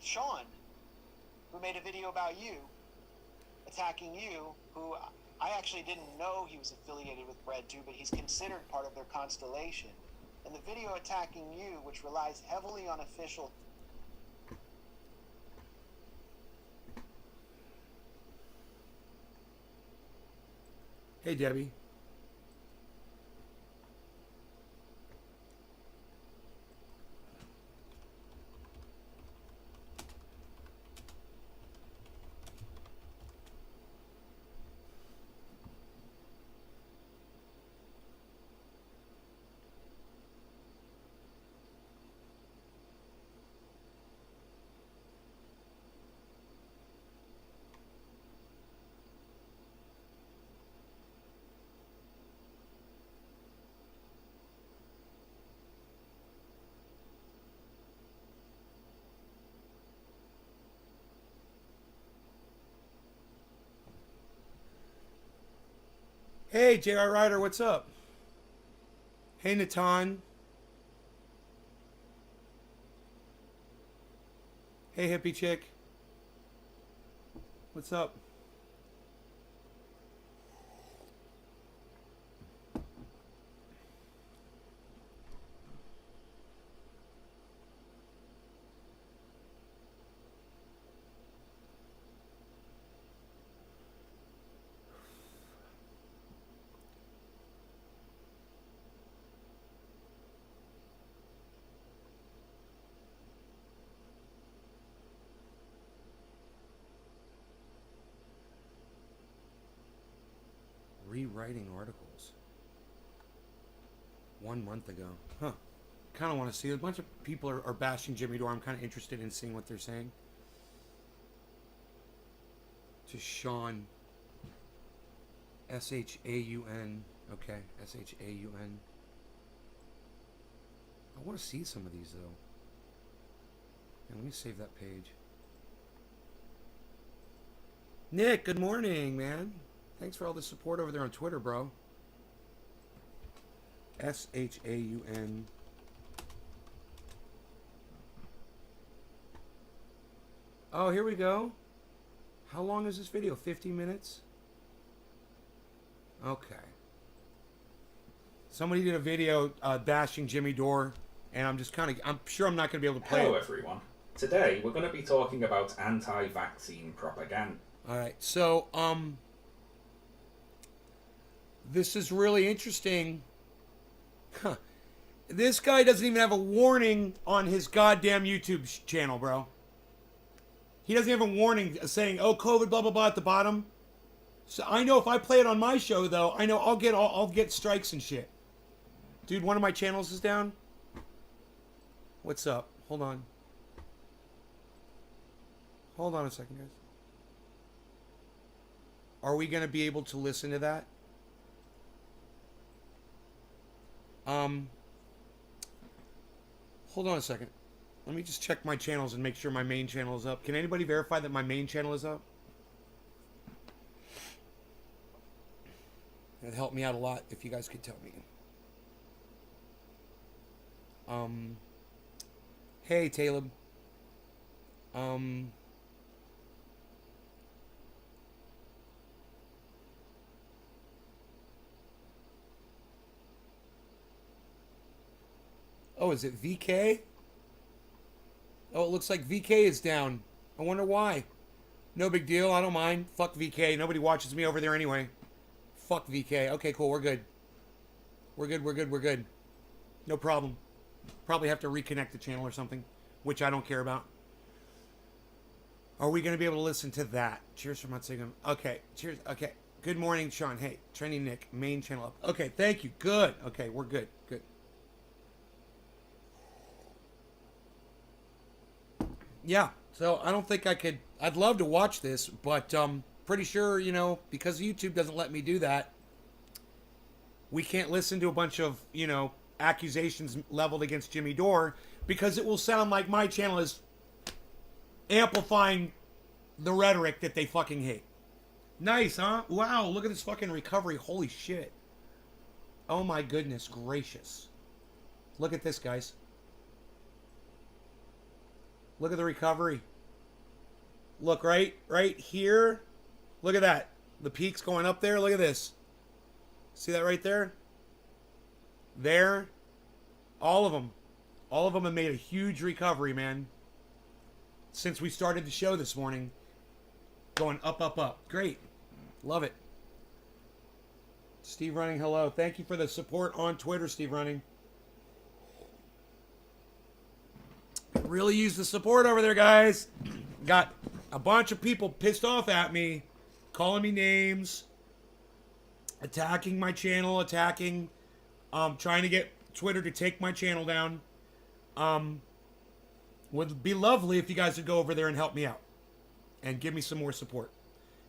Sean, who made a video about you, attacking you, who I actually didn't know he was affiliated with BreadTube, but he's considered part of their constellation. And the video attacking you, which relies heavily on official... Hey, Debbie. Hey, J.R. Ryder, what's up? Hey, Natan. Hey, hippie chick. What's up? Rewriting articles. 1 month ago. Huh. Kind of want to see. A bunch of people are bashing Jimmy Dore. I'm kind of interested in seeing what they're saying. To Sean. S-H-A-U-N. Okay. S-H-A-U-N. I want to see some of these, though. And let me save that page. Nick, good morning, man. Thanks for all the support over there on Twitter, bro. S-H-A-U-N. Oh, here we go. How long is this video? 50 minutes? Okay. Somebody did a video bashing Jimmy Dore, and I'm sure I'm not going to be able to play Hello, it. everyone. Today, we're going to be talking about anti-vaccine propaganda. All right, so, this is really interesting. Huh. This guy doesn't even have a warning on his goddamn YouTube channel, bro. He doesn't have a warning saying, "Oh, COVID, blah blah blah" at the bottom. So I know if I play it on my show, though, I know I'll get strikes and shit. Dude, one of my channels is down. What's up? Hold on. Hold on a second, guys. Are we gonna be able to listen to that? Hold on a second. Let me just check my channels and make sure my main channel is up. Can anybody verify that my main channel is up? That'd help me out a lot if you guys could tell me. Hey, Caleb. Oh, is it VK? Oh, it looks like VK is down. I wonder why. No big deal. I don't mind. Fuck VK. Nobody watches me over there anyway. Fuck VK. Okay, cool. We're good. We're good. No problem. Probably have to reconnect the channel or something, which I don't care about. Are we going to be able to listen to that? Cheers from Mutzigum. Okay. Cheers. Okay. Good morning, Sean. Hey, Training Nick. Main channel up. Okay, thank you. Good. Okay, we're good. Good. Yeah, so I don't think I could. I'd love to watch this, but pretty sure, because YouTube doesn't let me do that, we can't listen to a bunch of, accusations leveled against Jimmy Dore because it will sound like my channel is amplifying the rhetoric that they fucking hate. Nice, huh? Wow, look at this fucking recovery. Holy shit. Oh my goodness gracious. Look at this, guys. Look at the recovery. Look, right here. Look at that. The peak's going up there. Look at this. See that right there? There. All of them. All of them have made a huge recovery, man. Since we started the show this morning. Going up, up, up. Great. Love it. Steve Running, hello. Thank you for the support on Twitter, Steve Running. Really use the support over there, guys. Got a bunch of people pissed off at me, calling me names, attacking my channel, trying to get Twitter to take my channel down. Would be lovely if you guys would go over there and help me out and give me some more support.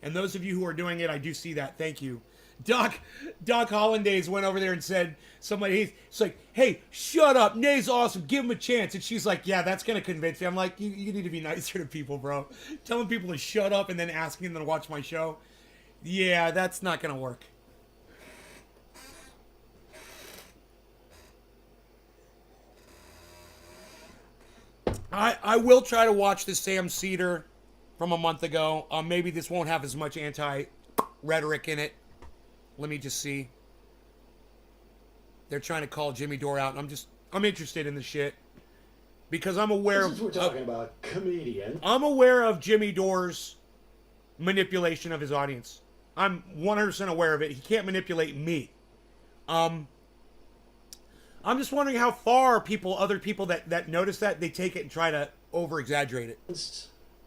And those of you who are doing it, I do see that. Thank you. Doc Hollandaise went over there and said, it's like, hey, shut up. Nay's awesome. Give him a chance. And she's like, yeah, that's going to convince me. I'm like, you need to be nicer to people, bro. Telling people to shut up and then asking them to watch my show. Yeah, that's not going to work. I will try to watch the Sam Cedar from a month ago. Maybe this won't have as much anti-rhetoric in it. Let me just see. They're trying to call Jimmy Dore out, and I'm interested in the shit. Because I'm aware Since we're talking about comedian. I'm aware of Jimmy Dore's manipulation of his audience. I'm 100% aware of it. He can't manipulate me. I'm just wondering how far other people that notice that, they take it and try to over-exaggerate it.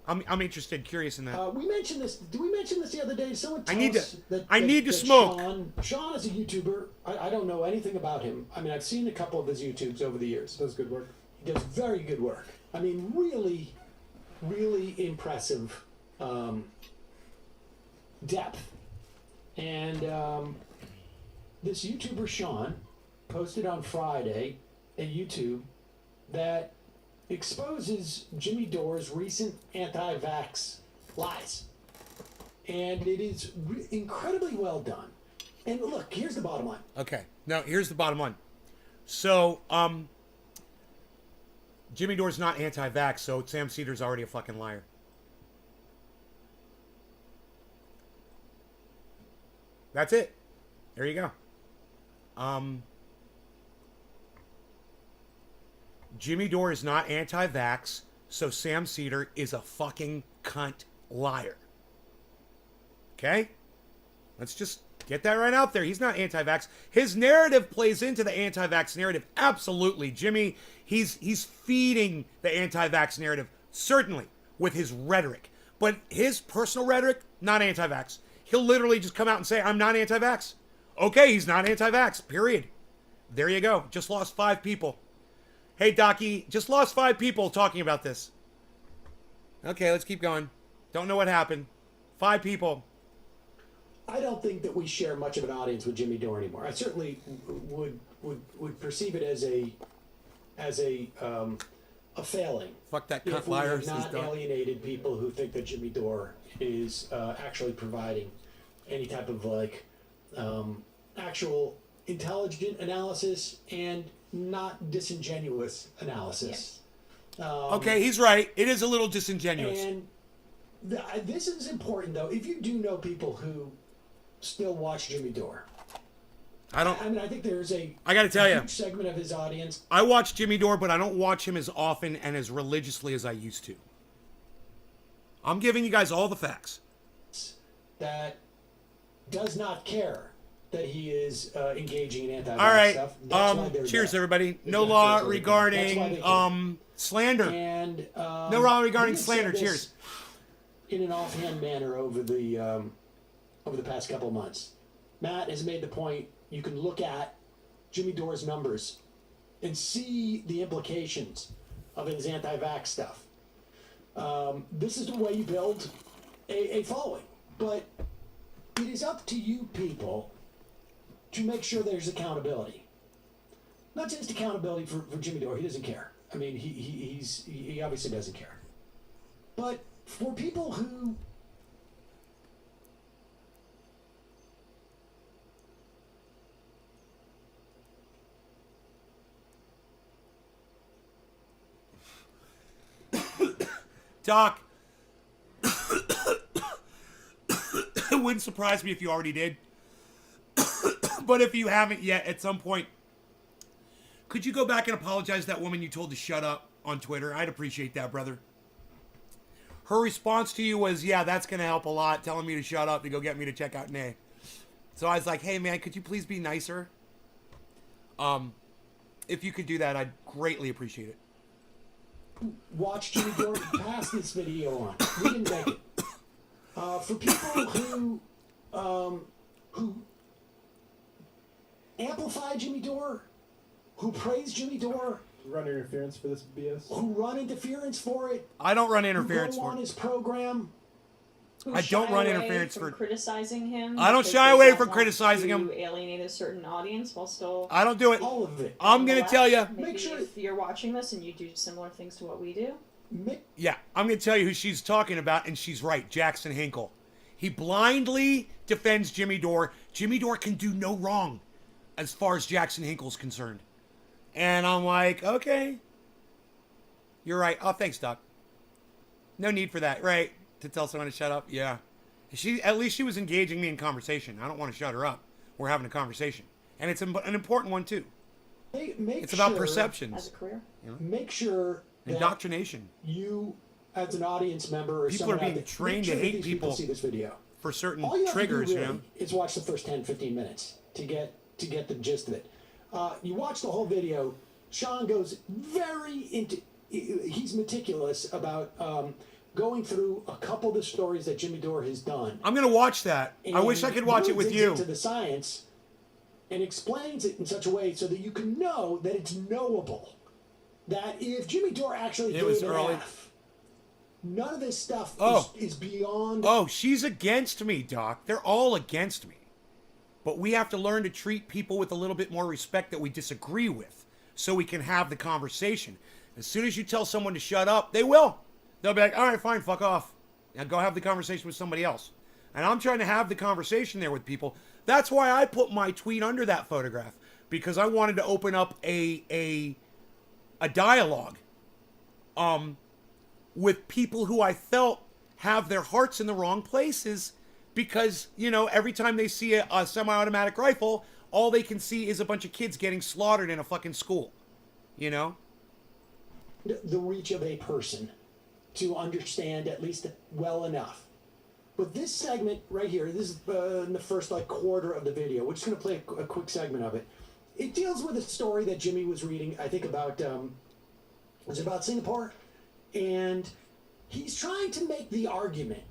I'm interested, curious in that. We mentioned this. Did we mention this the other day? Someone told us I need to smoke. Sean is a YouTuber. I don't know anything about him. I mean, I've seen a couple of his YouTubes over the years. Does good work. He does very good work. I mean, really, really impressive depth. And this YouTuber, Sean, posted on Friday a YouTube that exposes Jimmy Dore's recent anti-vax lies. And it is incredibly well done. And look, here's the bottom line. Okay. Now, here's the bottom line. So, Jimmy Dore's not anti-vax, so Sam Cedar's already a fucking liar. That's it. There you go. Jimmy Dore is not anti-vax, so Sam Cedar is a fucking cunt liar. Okay? Let's just get that right out there. He's not anti-vax. His narrative plays into the anti-vax narrative. Absolutely. Jimmy, he's feeding the anti-vax narrative, certainly, with his rhetoric. But his personal rhetoric, not anti-vax. He'll literally just come out and say, I'm not anti-vax. Okay, he's not anti-vax, period. There you go. Just lost 5 people. Hey, Docky, just lost 5 people talking about this. Okay, let's keep going. Don't know what happened. 5 people. I don't think that we share much of an audience with Jimmy Dore anymore. I certainly would perceive it as a failing. Fuck that If cunt we liar. have not alienated people who think that Jimmy Dore is actually providing any type of actual intelligent analysis and not disingenuous analysis. Yes. Okay, he's right. It is a little disingenuous. And this is important, though. If you do know people who still watch Jimmy Dore, I think there's a I gotta tell you, huge segment of his audience. I watch Jimmy Dore, but I don't watch him as often and as religiously as I used to. I'm giving you guys all the facts. That does not care that he is engaging in anti-vax All right. stuff. That's why they're Cheers, there. everybody. No That's law why they regarding care. slander. And No law regarding we have slander. said this Cheers. In an offhand manner over the past couple of months, Matt has made the point. You can look at Jimmy Dore's numbers and see the implications of his anti-vax stuff. This is the way you build a following, but it is up to you people to make sure there's accountability. Not just accountability for Jimmy Dore. He doesn't care. I mean, he obviously doesn't care. But for people who Doc, it wouldn't surprise me if you already did. But if you haven't yet, at some point, could you go back and apologize to that woman you told to shut up on Twitter? I'd appreciate that, brother. Her response to you was, yeah, that's going to help a lot, telling me to shut up to go get me to check out Nay. So I was like, hey, man, could you please be nicer? If you could do that, I'd greatly appreciate it. Watch Jimmy Dore pass this video on. We didn't make it. For people who amplify Jimmy Dore, who praise Jimmy Dore, Run interference for this BS. who run interference for it, I don't run who interference go for on it. his program. Who I don't shy run away interference from for- criticizing him. I don't because shy they away don't from want criticizing to him. Alienate a certain audience while still. I don't do it. All of it. I'm going to tell you. Maybe Make sure- if you're watching this and you do similar things to what we do. Yeah, I'm going to tell you who she's talking about, and she's right. Jackson Hinkle. He blindly defends Jimmy Dore. Jimmy Dore can do no wrong as far as Jackson Hinkle's concerned. And I'm like, okay. You're right. Oh, thanks, Doc. No need for that, right? To tell someone to shut up? Yeah. At least she was engaging me in conversation. I don't want to shut her up. We're having a conversation. And it's an important one, too. It's about As perceptions. a career. Make sure that Indoctrination. you, as an audience member, or People someone are being out there, trained make to sure that hate these people. see this video. For certain All you have triggers, to do you really know? is watch the first 10, 15 minutes to get the gist of it. You watch the whole video. Sean goes very into. He's meticulous about going through a couple of the stories that Jimmy Dore has done. I'm going to watch that. I wish I could watch it with digs you. into the science and explains it in such a way so that you can know that it's knowable. That if Jimmy Dore actually It gave was an early. F, none of this stuff Oh. is beyond. Oh, she's against me, Doc. They're all against me. But we have to learn to treat people with a little bit more respect that we disagree with so we can have the conversation. As soon as you tell someone to shut up, they will. They'll be like, all right, fine, fuck off. Now go have the conversation with somebody else. And I'm trying to have the conversation there with people. That's why I put my tweet under that photograph, because I wanted to open up a dialogue with people who I felt have their hearts in the wrong places, because, you know, every time they see a semi-automatic rifle, all they can see is a bunch of kids getting slaughtered in a fucking school, you know? The reach of a person to understand at least well enough. But this segment right here, this is in the first quarter of the video. We're just going to play a quick segment of it. It deals with a story that Jimmy was reading, I think about, was it about Singapore? And he's trying to make the argument,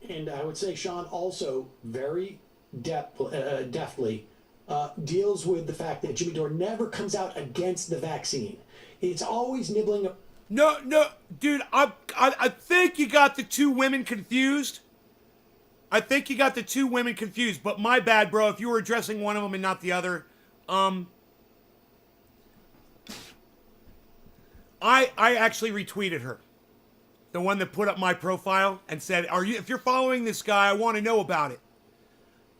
and I would say Sean also very deftly deals with the fact that Jimmy Dore never comes out against the vaccine. It's always nibbling. No, dude, I think you got the two women confused. But my bad, bro, if you were addressing one of them and not the other. I actually retweeted her. The one that put up my profile and said, if you're following this guy, I want to know about it.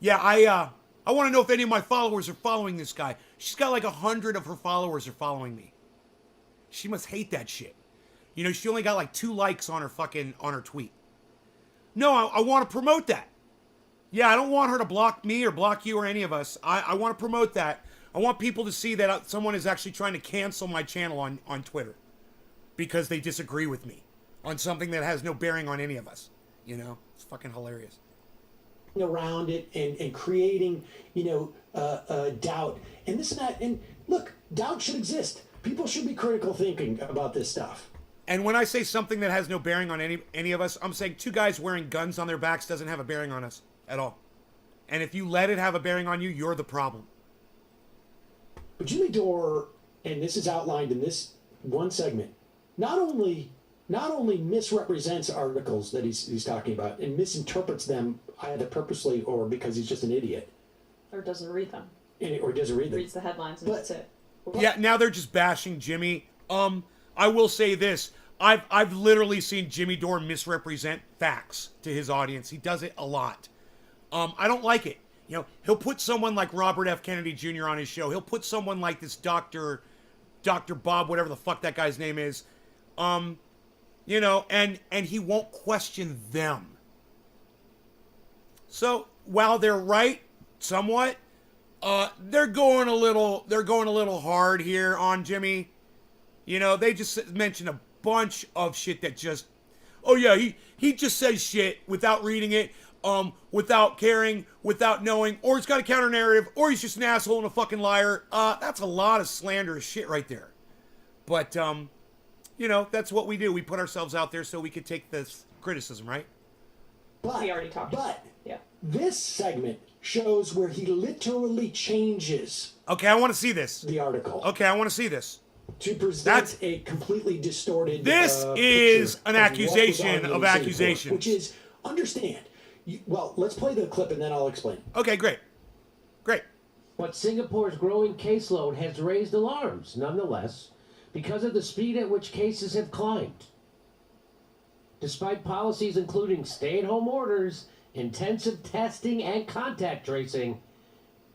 Yeah, I want to know if any of my followers are following this guy. She's got like 100 of her followers are following me. She must hate that shit. You know, she only got like 2 likes on her tweet. No, I want to promote that. Yeah, I don't want her to block me or block you or any of us. I want to promote that. I want people to see that someone is actually trying to cancel my channel on Twitter because they disagree with me on something that has no bearing on any of us. You know, it's fucking hilarious. Around it and creating, doubt and this and that. And look, doubt should exist. People should be critical thinking about this stuff. And when I say something that has no bearing on any of us, I'm saying 2 guys wearing guns on their backs doesn't have a bearing on us at all. And if you let it have a bearing on you, you're the problem. But Jimmy Dore, and this is outlined in this one segment, not only misrepresents articles that he's talking about and misinterprets them either purposely or because he's just an idiot. Or doesn't read them. Or doesn't read them. Reads the headlines and that's it. Yeah, now they're just bashing Jimmy. I will say this. I've literally seen Jimmy Dore misrepresent facts to his audience. He does it a lot. I don't like it. You know, he'll put someone like Robert F. Kennedy Jr. on his show. He'll put someone like this Dr. Bob, whatever the fuck that guy's name is. You know, and he won't question them. So while they're right, somewhat, they're going a little hard here on Jimmy. You know, they just mentioned a bunch of shit that just, oh yeah, he just says shit without reading it, without caring, without knowing, or he's got a counter narrative, or he's just an asshole and a fucking liar. That's a lot of slanderous shit right there. But you know, that's what we do. We put ourselves out there so we could take this criticism, right? But, We already talked. But Yeah. this segment shows where he literally changes Okay, I want to see this. the article Okay, I want to see this. to present That's- a completely distorted. This picture is an of what was accusation on in of Singapore, accusations. which is understand. Well, let's play the clip and then I'll explain. Okay, great. Great. But Singapore's growing caseload has raised alarms, nonetheless, because of the speed at which cases have climbed. Despite policies including stay-at-home orders, intensive testing and contact tracing,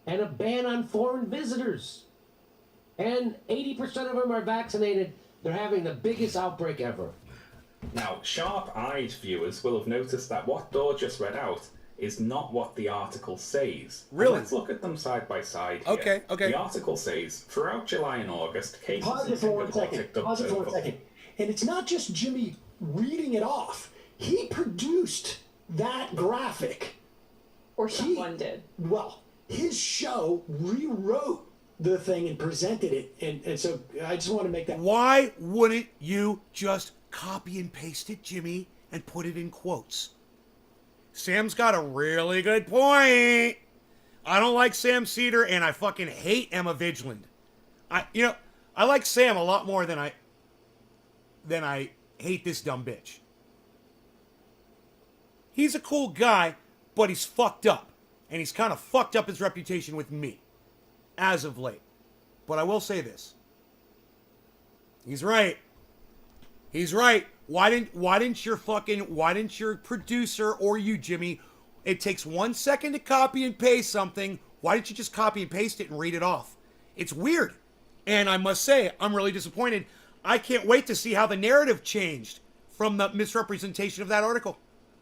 and a ban on foreign visitors. And 80% of them are vaccinated, they're having the biggest outbreak ever. Now, sharp-eyed viewers will have noticed that what Dor just read out is not what the article says. And Really? let's look at them side by side here. Okay, okay. The article says, throughout July and August, cases Pause in it for 1 Singapore second. ticked up Pause it to for 1 over- second. And it's not just Jimmy reading it off. He produced that graphic. Or someone did. Well, his show rewrote the thing and presented it. And so I just want to make that. Why wouldn't you just copy and paste it, Jimmy, and put it in quotes? Sam's got a really good point. I don't like Sam Cedar, and I fucking hate Emma Vigeland. I like Sam a lot more than I hate this dumb bitch. He's a cool guy, but he's fucked up. And he's kind of fucked up his reputation with me, as of late. But I will say this. He's right. He's right. Why didn't your producer or you, Jimmy, it takes 1 second to copy and paste something. Why didn't you just copy and paste it and read it off? It's weird. And I must say, I'm really disappointed. I can't wait to see how the narrative changed from the misrepresentation of that article.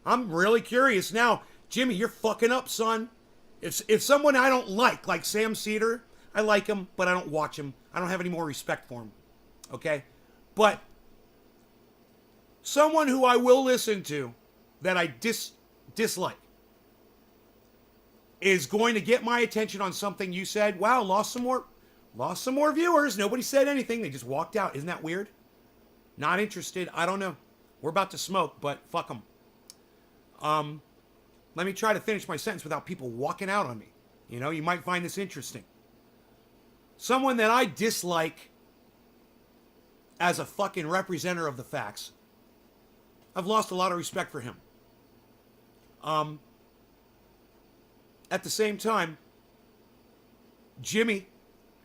I'm really curious now. Jimmy, you're fucking up, son. If someone I don't like Sam Cedar, I like him, but I don't watch him. I don't have any more respect for him. Okay? But someone who I will listen to that I dislike is going to get my attention on something you said. Wow, lost some more viewers. Nobody said anything. They just walked out. Isn't that weird? Not interested. I don't know. We're about to smoke, but fuck them. Let me try to finish my sentence without people walking out on me. You know, you might find this interesting. Someone that I dislike as a fucking representative of the facts. I've lost a lot of respect for him. At the same time, Jimmy,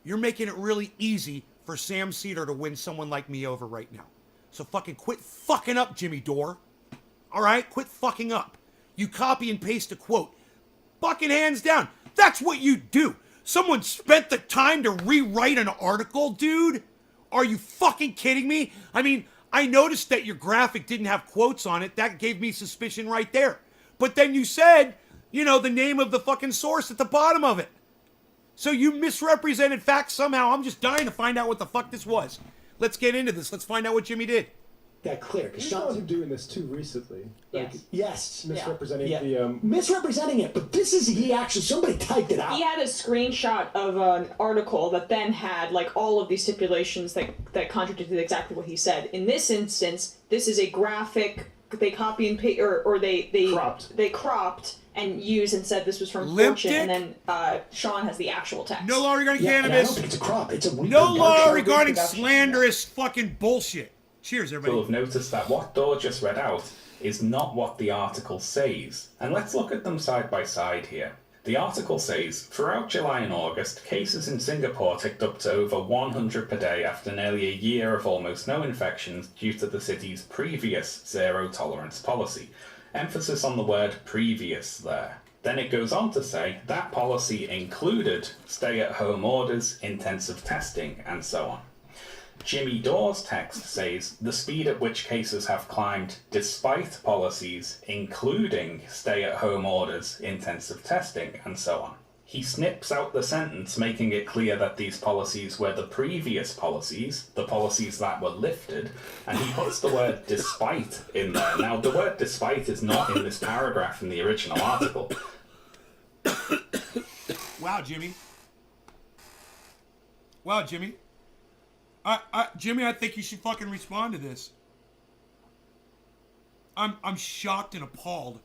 you're making it really easy for Sam Cedar to win someone like me over right now. So fucking quit fucking up, Jimmy Dore. All right? Quit fucking up. You copy and paste a quote. Fucking hands down. That's what you do. Someone spent the time to rewrite an article, dude? Are you fucking kidding me? I mean, I noticed that your graphic didn't have quotes on it. That gave me suspicion right there. But then you said, you know, the name of the fucking source at the bottom of it. So you misrepresented facts somehow. I'm just dying to find out what the fuck this was. Let's get into this. Let's find out what Jimmy did. That clear. 'Cause You Sean's- started doing this too recently. Like, Yes. Yes. misrepresenting Yeah. the Misrepresenting it, but this is somebody typed it out. He had a screenshot of an article that then had like all of these stipulations that contradicted exactly what he said. In this instance, this is a graphic they copy and paste or they cropped and used and said this was from Limp Fortune, dick? and then Sean has the actual text. No law regarding Yeah, and I don't cannabis. think it's a crop. It's a No law dark regarding production. slanderous fucking bullshit. Cheers, You'll everybody. have noticed that what Dor just read out is not what the article says. And let's look at them side by side here. The article says, throughout July and August, cases in Singapore ticked up to over 100 per day after nearly a year of almost no infections due to the city's previous zero-tolerance policy. Emphasis on the word previous there. Then it goes on to say that policy included stay-at-home orders, intensive testing, and so on. Jimmy Dore's text says the speed at which cases have climbed despite policies including stay-at-home orders, intensive testing, and so on. He snips out the sentence, making it clear that these policies were the previous policies, the policies that were lifted, and he puts the word despite in there. Now, the word despite is not in this paragraph in the original article. Wow, Jimmy. Wow, Jimmy. Jimmy, I think you should fucking respond to this. I'm shocked and appalled.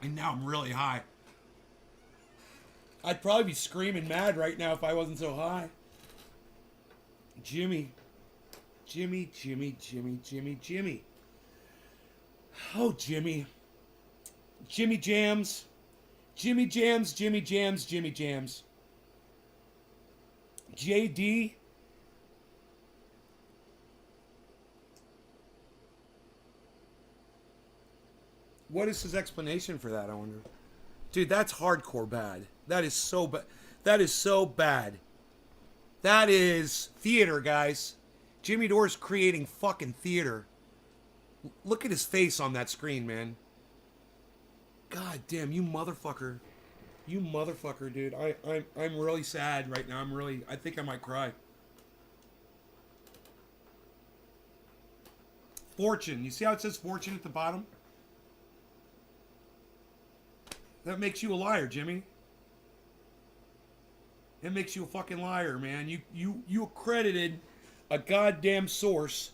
And now I'm really high. I'd probably be screaming mad right now if I wasn't so high. Jimmy. Jimmy. Oh, Jimmy. Jimmy Jams. Jimmy Jams. JD. What is his explanation for that, I wonder? Dude, that's hardcore bad. That is so bad. That is so bad. That is theater, guys. Jimmy Dore's creating fucking theater. Look at his face on that screen, man. God damn, you motherfucker. You motherfucker, dude. I'm really sad right now. I think I might cry. Fortune. You see how it says fortune at the bottom? That makes you a liar, Jimmy. It makes you a fucking liar, man. You accredited a goddamn source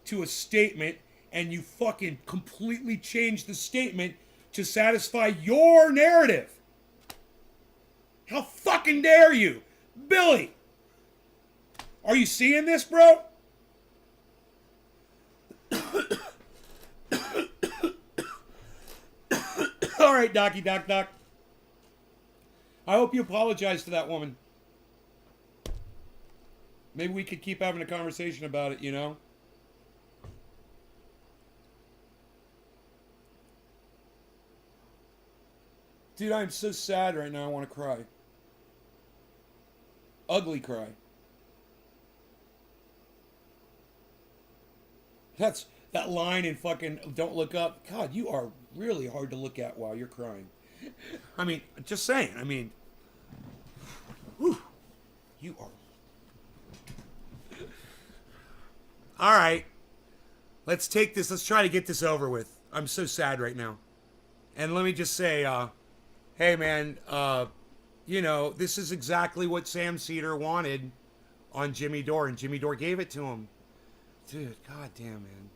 to a statement, and you fucking completely changed the statement to satisfy your narrative. How fucking dare you? Billy! Are you seeing this, bro? All right, Doc. I hope you apologize to that woman. Maybe we could keep having a conversation about it, you know? Dude, I'm so sad right now. I want to cry. Ugly cry. That's that line in fucking Don't Look Up. God, you are really hard to look at while you're crying. I mean, just saying. I mean, whew, you are. All right. Let's take this. Let's try to get this over with. I'm so sad right now. And let me just say, hey, man, you know, this is exactly what Sam Cedar wanted on Jimmy Dore, and Jimmy Dore gave it to him. Dude, goddamn, man.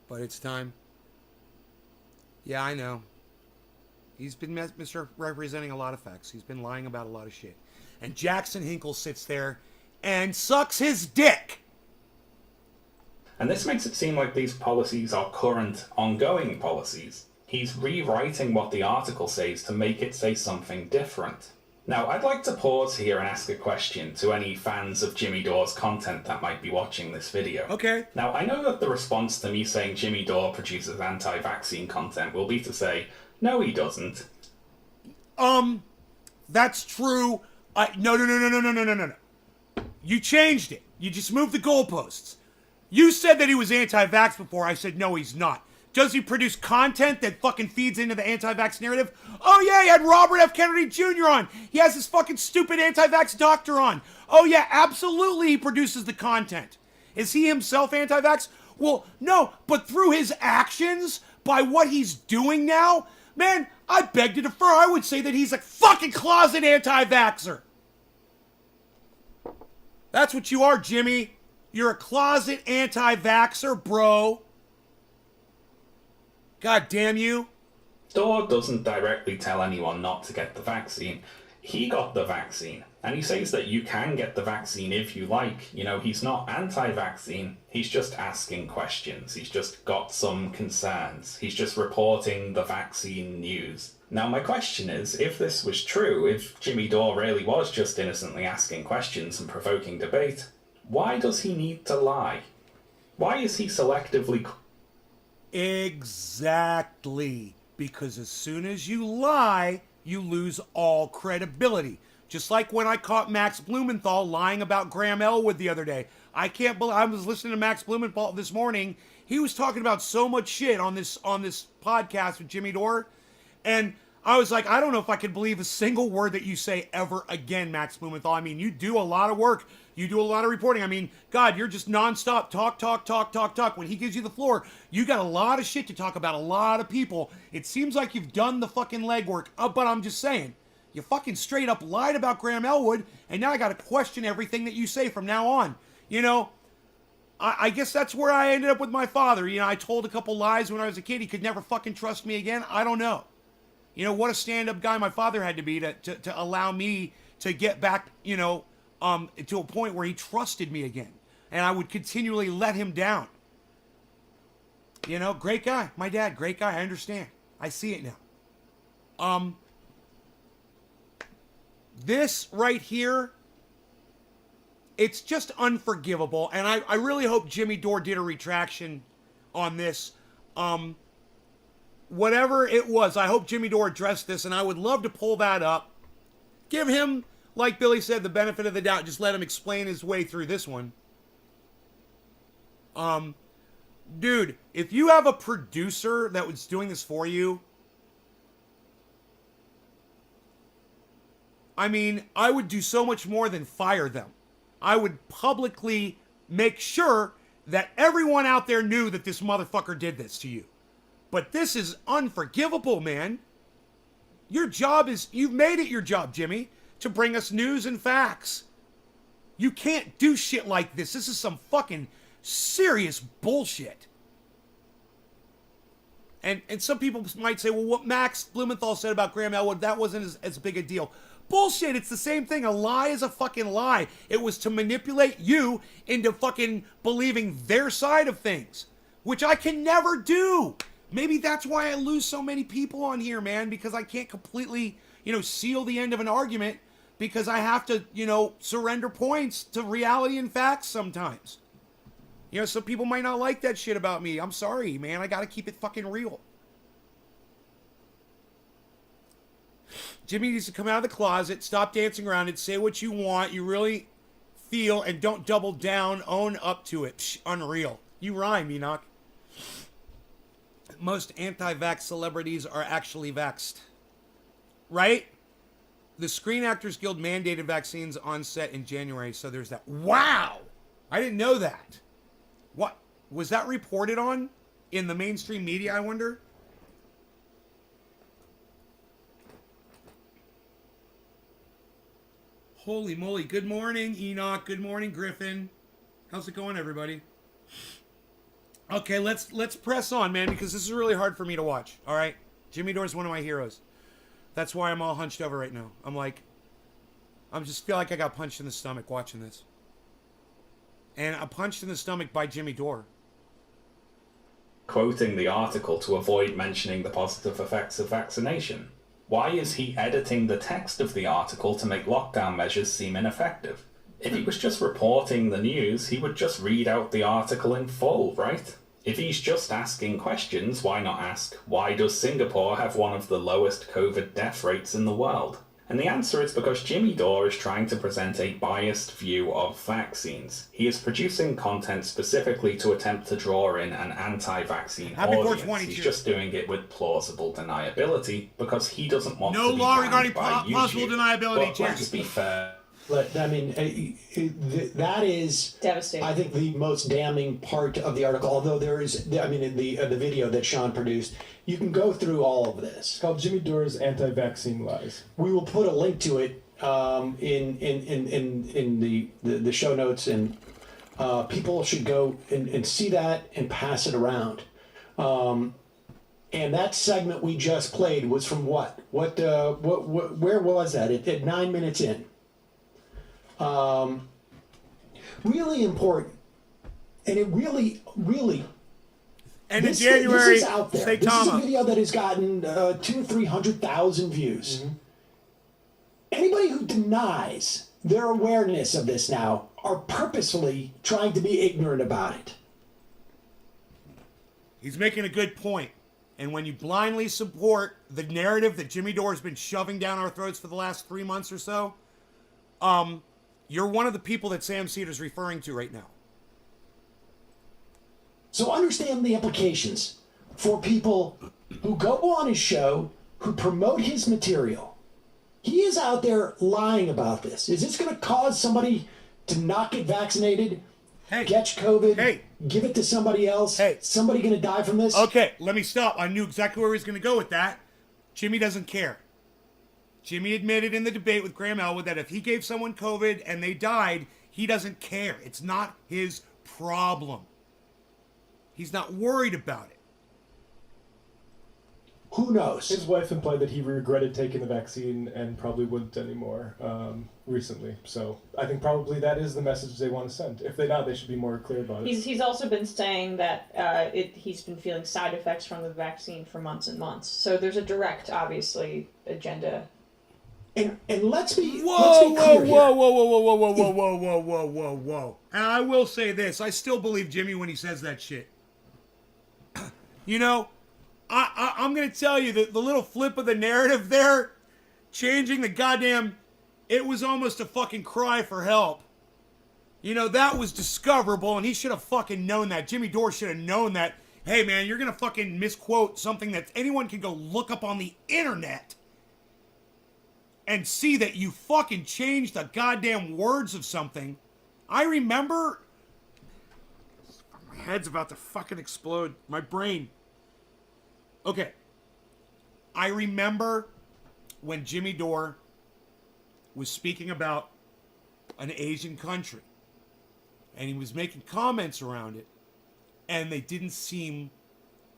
But it's time. Yeah, I know. He's been misrepresenting a lot of facts. He's been lying about a lot of shit. And Jackson Hinkle sits there and sucks his dick. And this makes it seem like these policies are current, ongoing policies. He's rewriting what the article says to make it say something different. Now, I'd like to pause here and ask a question to any fans of Jimmy Dore's content that might be watching this video. Okay. Now, I know that the response to me saying Jimmy Dore produces anti-vaccine content will be to say, no, he doesn't. That's true. No. You changed it. You just moved the goalposts. You said that he was anti-vax before. I said, no, he's not. Does he produce content that fucking feeds into the anti-vax narrative? Oh, yeah, he had Robert F. Kennedy Jr. on. He has this fucking stupid anti-vax doctor on. Oh, yeah, absolutely he produces the content. Is he himself anti-vax? Well, no, but through his actions, by what he's doing now, man, I beg to differ. I would say that he's a fucking closet anti-vaxxer. That's what you are, Jimmy. You're a closet anti-vaxxer, bro. God damn you. Dore doesn't directly tell anyone not to get the vaccine. He got the vaccine, and he says that you can get the vaccine if you like. You know, he's not anti-vaccine, he's just asking questions. He's just got some concerns. He's just reporting the vaccine news. Now, my question is, if this was true, if Jimmy Dore really was just innocently asking questions and provoking debate, why does he need to lie? Why is he selectively... Exactly. Because as soon as you lie, you lose all credibility. Just like when I caught Max Blumenthal lying about Graham Elwood the other day. I can't believe... I was listening to Max Blumenthal this morning. He was talking about so much shit on this podcast with Jimmy Dore. And I was like, I don't know if I could believe a single word that you say ever again, Max Blumenthal. I mean, you do a lot of work. You do a lot of reporting. I mean, God, you're just nonstop talk. When he gives you the floor, you got a lot of shit to talk about, a lot of people. It seems like you've done the fucking legwork. But I'm just saying, you fucking straight up lied about Graham Elwood, and now I got to question everything that you say from now on. You know, I guess that's where I ended up with my father. You know, I told a couple lies when I was a kid. He could never fucking trust me again. I don't know. You know, what a stand-up guy my father had to be to allow me to get back, you know, to a point where he trusted me again. And I would continually let him down. You know, great guy. My dad, great guy. I understand. I see it now. This right here, it's just unforgivable. And I really hope Jimmy Dore did a retraction on this. Whatever it was, I hope Jimmy Dore addressed this, and I would love to pull that up. Give him, like Billy said, the benefit of the doubt. Just let him explain his way through this one. Dude, if you have a producer that was doing this for you, I mean, I would do so much more than fire them. I would publicly make sure that everyone out there knew that this motherfucker did this to you. But this is unforgivable, man. Your job is, you've made it your job, Jimmy, to bring us news and facts. You can't do shit like this. This is some fucking serious bullshit. And some people might say, well, what Max Blumenthal said about Graham Elwood, that wasn't as big a deal. Bullshit, it's the same thing. A lie is a fucking lie. It was to manipulate you into fucking believing their side of things, which I can never do. Maybe that's why I lose so many people on here, man, because I can't completely, you know, seal the end of an argument because I have to, you know, surrender points to reality and facts sometimes. You know, some people might not like that shit about me. I'm sorry, man. I gotta keep it fucking real. Jimmy needs to come out of the closet, stop dancing around it, say what you want, you really feel, and don't double down, own up to it. Psh, unreal. You rhyme, Enoch. Most anti-vax celebrities are actually vaxxed. Right? The Screen Actors Guild mandated vaccines on set in January, so there's that. Wow! I didn't know that. What? Was that reported on in the mainstream media, I wonder? Holy moly. Good morning, Enoch. Good morning, Griffin. How's it going, everybody? Okay, let's press on, man, because this is really hard for me to watch, all right? Jimmy Dore's one of my heroes. That's why I'm all hunched over right now. I just feel like I got punched in the stomach watching this. And I'm punched in the stomach by Jimmy Dore. Quoting the article to avoid mentioning the positive effects of vaccination. Why is he editing the text of the article to make lockdown measures seem ineffective? If he was just reporting the news, he would just read out the article in full, right? If he's just asking questions, why not ask, why does Singapore have one of the lowest COVID death rates in the world? And the answer is because Jimmy Dore is trying to present a biased view of vaccines. He is producing content specifically to attempt to draw in an anti-vaccine audience. He's just doing it with plausible deniability because he doesn't want to be law banned regarding by YouTube. plausible deniability. But let's be fair. But, I mean, that is Devastating. I think the most damning part of the article. Although there is, I mean, in the video that Sean produced, you can go through all of this. It's called Jimmy Dore's Anti-Vaccine Lies. We will put a link to it in the show notes, and people should go and see that and pass it around. And that segment we just played was from what? Where was that? At 9 minutes in. Really important, and it really And this, in January, this is out there. This is a Saitama. video that has gotten 200,000 or 300,000 views. Anybody who denies their awareness of this now are purposefully trying to be ignorant about it. He's making a good point. And when you blindly support the narrative that Jimmy Dore has been shoving down our throats for the last 3 months or so, you're one of the people that Sam Cedar's referring to right now. So understand the implications for people who go on his show, who promote his material. He is out there lying about this. Is this going to cause somebody to not get vaccinated, catch COVID, give it to somebody else? Somebody going to die from this? Okay, let me stop. I knew exactly where he was going to go with that. Jimmy doesn't care. Jimmy admitted in the debate with Graham Elwood that if he gave someone COVID and they died, he doesn't care. It's not his problem. He's not worried about it. Who knows? His wife implied that he regretted taking the vaccine and probably wouldn't anymore recently. So I think probably that is the message they want to send. If they not, they should be more clear about it. He's also been saying that he's been feeling side effects from the vaccine for months and months. So there's a direct, obviously, agenda. And let's be Whoa, clear whoa, whoa, here. whoa, whoa, whoa, whoa, whoa, whoa, whoa, whoa, whoa, whoa. And I will say this. I still believe Jimmy when he says that shit. You know, I'm going to tell you that the little flip of the narrative there, changing the goddamn, it was almost a fucking cry for help. You know, that was discoverable, and he should have fucking known that. Jimmy Dore should have known that, hey, man, you're going to fucking misquote something that anyone can go look up on the internet and see that you fucking changed the goddamn words of something. I remember... My head's about to fucking explode. My brain. Okay. I remember when Jimmy Dore was speaking about an Asian country. And he was making comments around it. And they didn't seem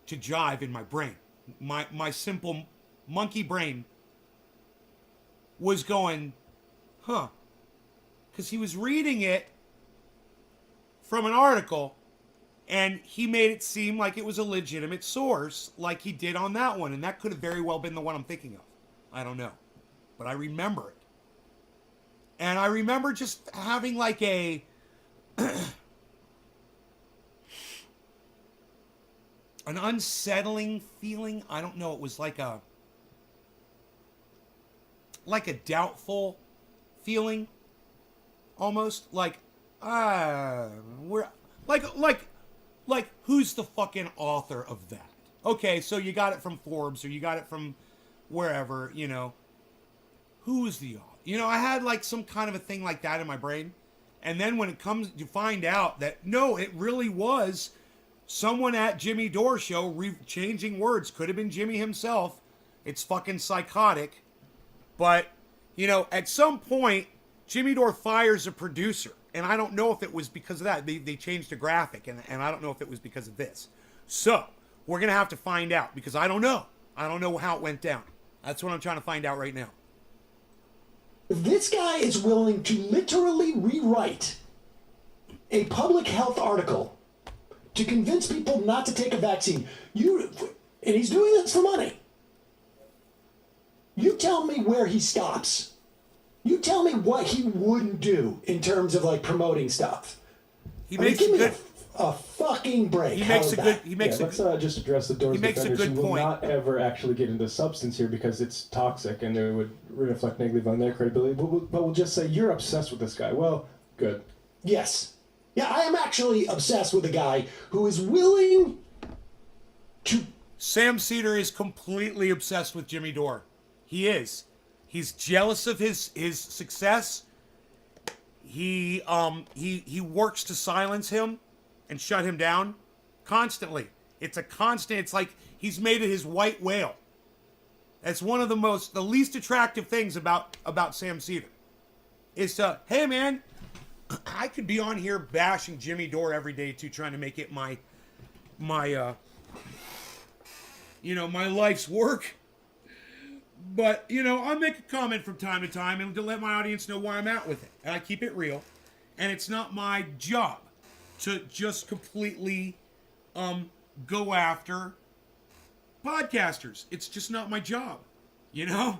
to jive in my brain. My simple monkey brain was going, huh. Because he was reading it from an article, and he made it seem like it was a legitimate source, like he did on that one. And that could have very well been the one I'm thinking of. I don't know. But I remember it. And I remember just having like a... an unsettling feeling. I don't know. It was like a doubtful feeling, almost like we're like who's the fucking author of that? Okay, so you got it from Forbes or you got it from wherever, you know. Who's the author? You know, I had like some kind of a thing like that in my brain, and then when it comes, you find out that no, it really was someone at Jimmy Dore show changing words. Could have been Jimmy himself. It's fucking psychotic. But, you know, at some point, Jimmy Dore fires a producer. And I don't know if it was because of that. They changed the graphic. And I don't know if it was because of this. So, we're going to have to find out. Because I don't know. I don't know how it went down. That's what I'm trying to find out right now. This guy is willing to literally rewrite a public health article to convince people not to take a vaccine. And he's doing this for money. You tell me where he stops. You tell me what he wouldn't do in terms of like promoting stuff. He makes give a me good. a fucking break. He makes a good. He makes a. Let's just address the Dore's he makes a defenders good who will point. not ever actually get into substance here because it's toxic and it would reflect negatively on their credibility. But we'll just say you're obsessed with this guy. Well, good. Yes. Yeah, I am actually obsessed with a guy who is willing to... Sam Cedar is completely obsessed with Jimmy Dore. He is. He's jealous of his success. He works to silence him and shut him down constantly. It's a constant. It's like he's made it his white whale. That's one of the least attractive things about Sam Cedar. Is hey man, I could be on here bashing Jimmy Dore every day too, trying to make it my life's work. But, you know, I'll make a comment from time to time and to let my audience know where I'm at with it. And I keep it real. And it's not my job to just completely go after podcasters. It's just not my job, you know?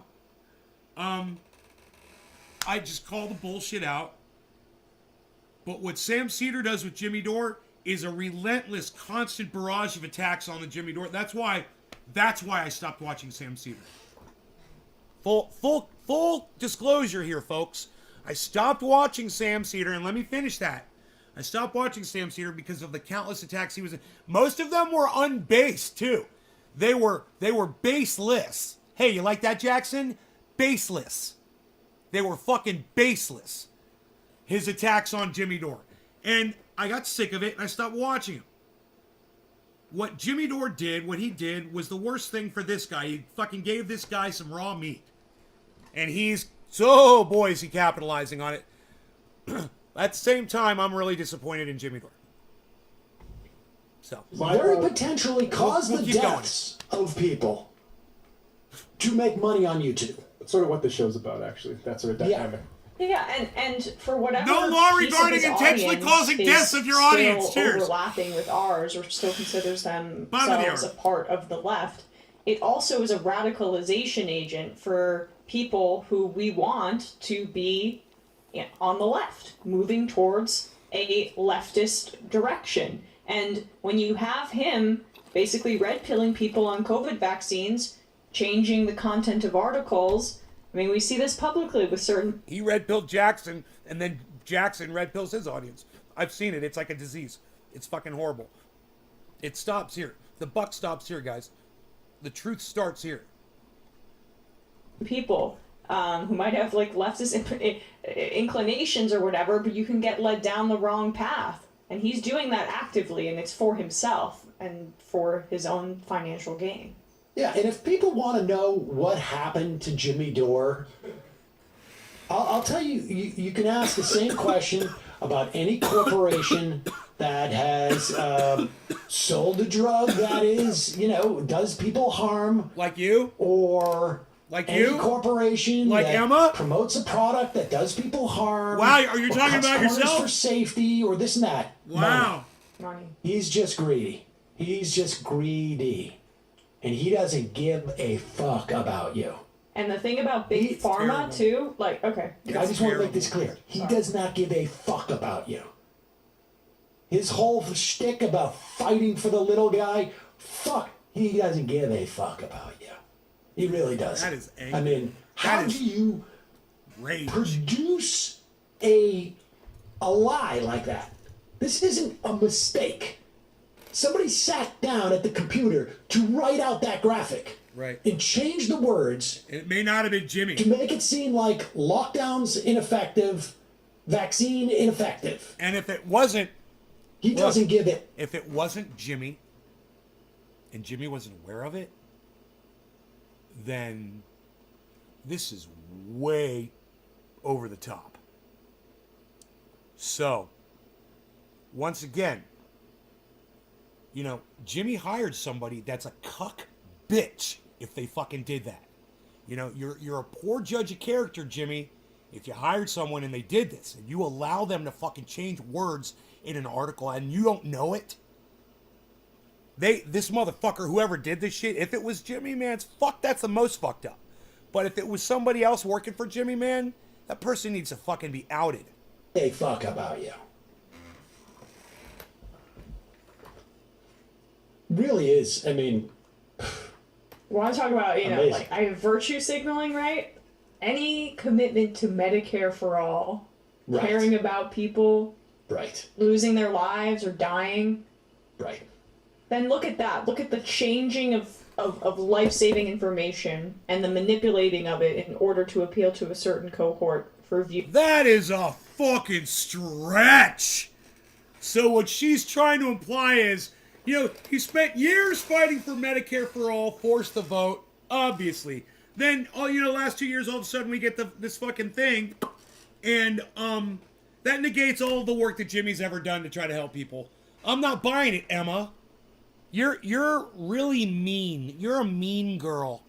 I just call the bullshit out. But what Sam Cedar does with Jimmy Dore is a relentless, constant barrage of attacks on the Jimmy Dore. That's why I stopped watching Sam Cedar. Full disclosure here, folks. I stopped watching Sam Cedar, and let me finish that. I stopped watching Sam Cedar because of the countless attacks he was in. Most of them were unbased, too. They were baseless. Hey, you like that, Jackson? Baseless. They were fucking baseless. His attacks on Jimmy Dore. And I got sick of it, and I stopped watching him. What Jimmy Dore did, what he did, was the worst thing for this guy. He fucking gave this guy some raw meat. And boy, is he capitalizing on it. At the same time, I'm really disappointed in Jimmy Dore. So. Very potentially cause we'll the keep going. deaths of people to make money on YouTube. That's sort of what the show's about, actually. That sort of dynamic. Yeah, and for whatever No law piece of regarding his intentionally audience causing is deaths of your still audience. Cheers. overlapping with ours, or still considers Bottom of the themselves a hour. part of the left, it also is a radicalization agent for people who we want to be on the left, moving towards a leftist direction. And when you have him basically red pilling people on COVID vaccines, changing the content of articles, I mean, we see this publicly with certain... He red pilled Jackson, and then Jackson red pills his audience. I've seen it. It's like a disease. It's fucking horrible. It stops here. The buck stops here, guys. The truth starts here. people who might have like leftist inclinations or whatever, but you can get led down the wrong path. And he's doing that actively, and it's for himself and for his own financial gain. Yeah, and if people want to know what happened to Jimmy Dore, I'll tell you, you can ask the same question about any corporation that has sold a drug that is, does people harm. Like you? Or like any you? corporation like that Emma? promotes a product that does people harm. Wow, are you or talking cuts about corners yourself? for safety or this and that. Wow. Money. He's just greedy. He's just greedy. And he doesn't give a fuck about you. And the thing about Big It's Pharma, too, like, okay. I just want to make this clear. He does not give a fuck about you. His whole shtick about fighting for the little guy, fuck, he doesn't give a fuck about you. He really doesn't. That is angry. I mean, how do you rage. produce a lie like that? This isn't a mistake. Somebody sat down at the computer to write out that graphic. Right. And change the words. It may not have been Jimmy. To make it seem like lockdown's ineffective, vaccine ineffective. And if it wasn't... He doesn't give it. If it wasn't Jimmy, and Jimmy wasn't aware of it, then this is way over the top. So, once again, Jimmy hired somebody that's a cuck bitch if they fucking did that. You're a poor judge of character, Jimmy, if you hired someone and they did this, and you allow them to fucking change words in an article and you don't know it. This motherfucker, whoever did this shit, if it was Jimmy, man, that's the most fucked up. But if it was somebody else working for Jimmy, man, that person needs to fucking be outed. They fuck about you. Really is. I mean... Want to talk about, Amazing. like, I have virtue signaling, right? Any commitment to Medicare for all, Right. caring about people Right. losing their lives or dying, Right. then look at that. Look at the changing of life-saving information and the manipulating of it in order to appeal to a certain cohort for view. That is a fucking stretch. So what she's trying to imply is, he spent years fighting for Medicare for all, forced the vote, obviously. Then, last 2 years, all of a sudden we get this fucking thing, and that negates all of the work that Jimmy's ever done to try to help people. I'm not buying it, Emma. You're really mean. You're a mean girl.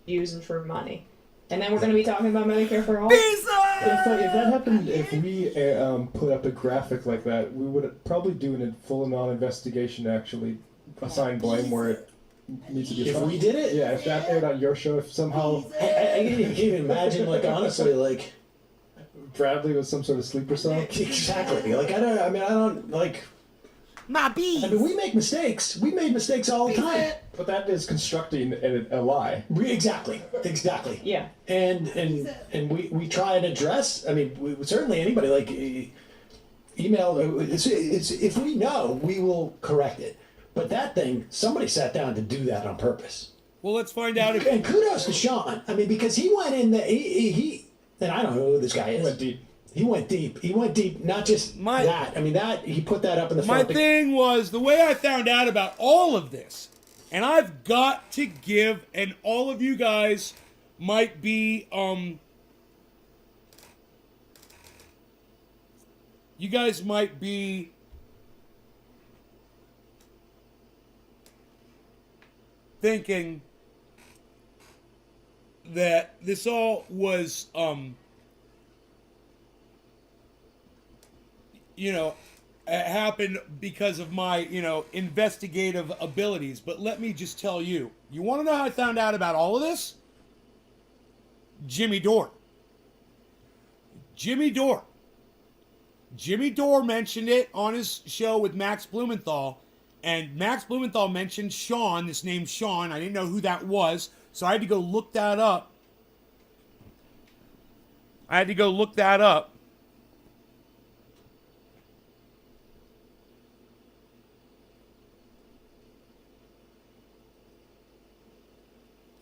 Using for money. And then we're going to be talking about Medicare for all. If that happened, if we put up a graphic like that, we would probably do a full-on investigation, actually, assign blame where it needs to be If assigned. we did it? Yeah, if that aired on your show, if somehow I can't even imagine, like, honestly, like, Bradley was some sort of sleeper cell. exactly. Like, I don't, like, My bees. I mean, we make mistakes. We made mistakes all the time. But that is constructing a lie. Exactly. Yeah. And we try and address. I mean, certainly anybody like email. It's, if we know, we will correct it. But that thing, somebody sat down to do that on purpose. Well, let's find out if. And kudos to Sean. I mean, because he went in. He and I don't know who this guy is. Went deep. He went deep. He went deep. Not just that. I mean, that he put that up in the My front. thing was the way I found out about all of this, and I've got to give, and all of you guys might be, you guys might be thinking that this all was, it happened because of my, investigative abilities. But let me just tell you, you want to know how I found out about all of this? Jimmy Dore. Jimmy Dore mentioned it on his show with Max Blumenthal, and Max Blumenthal mentioned Sean, this name Sean. I didn't know who that was, so I had to go look that up.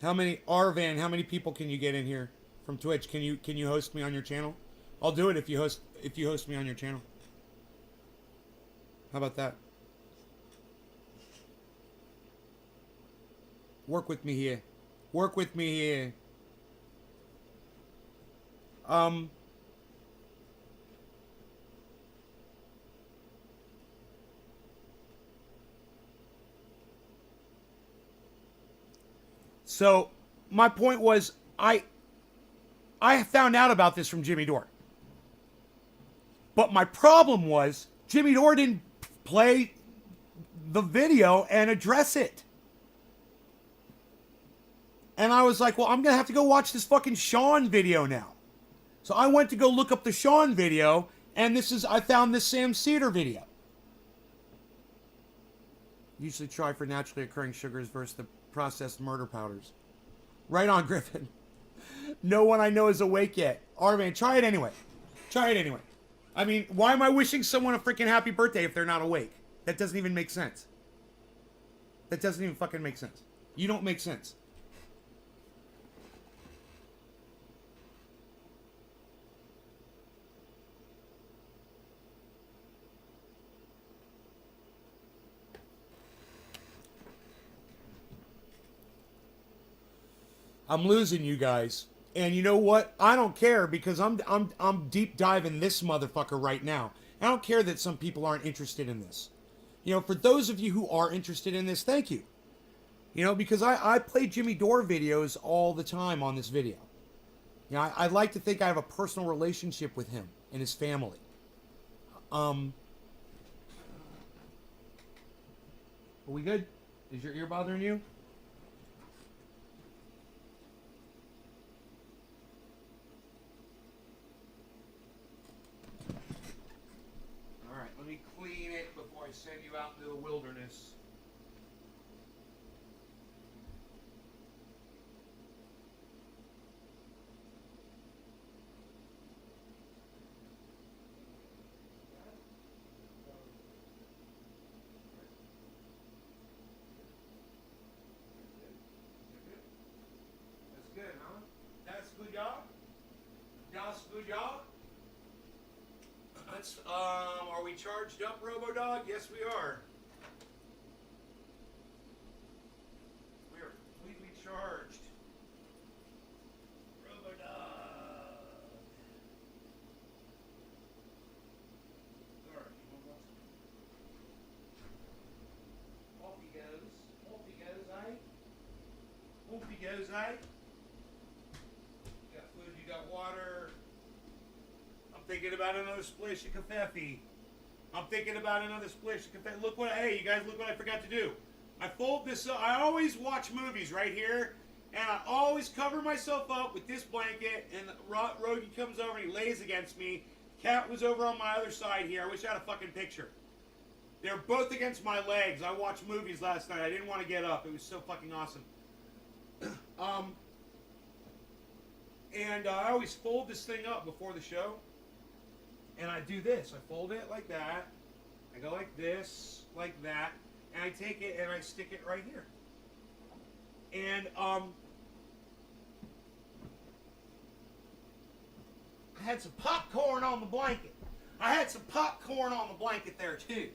How many how many people can you get in here from Twitch? Can you host me on your channel? I'll do it if you host me on your channel. How about that? Work with me here. So my point was I found out about this from Jimmy Dore. But my problem was Jimmy Dore didn't play the video and address it. And I was like, well, I'm going to have to go watch this fucking Sean video now. So I went to go look up the Sean video, and I found this Sam Cedar video. Usually try for naturally occurring sugars versus the processed murder powders. Right on, Griffin. No one I know is awake yet. Arvan, try it anyway. I mean, why am I wishing someone a freaking happy birthday if they're not awake? That doesn't even make sense. That doesn't even fucking make sense. You don't make sense. I'm losing you guys. And you know what? I don't care because I'm deep diving this motherfucker right now. I don't care that some people aren't interested in this. For those of you who are interested in this, thank you. Because I play Jimmy Dore videos all the time on this video. I like to think I have a personal relationship with him and his family. Are we good? Is your ear bothering you? Let me clean it before I send you out into the wilderness. That's good, huh? That's good, y'all? That's good, y'all? Are we charged up, RoboDog? Yes, we are. We are completely charged. RoboDog. Alright, off he goes. Off he goes, eh? You got food, you got water. Thinking about another splish of Covfefe. Look what, hey, you guys, look what I forgot to do. I fold this up. I always watch movies right here, and I always cover myself up with this blanket, and Rogie comes over and he lays against me. Cat was over on my other side here. I wish I had a fucking picture. They're both against my legs. I watched movies last night. I didn't want to get up. It was so fucking awesome. And I always fold this thing up before the show. And I do this. I fold it like that. I go like this, like that. And I take it and I stick it right here. And I had some popcorn on the blanket. I had some popcorn on the blanket there too.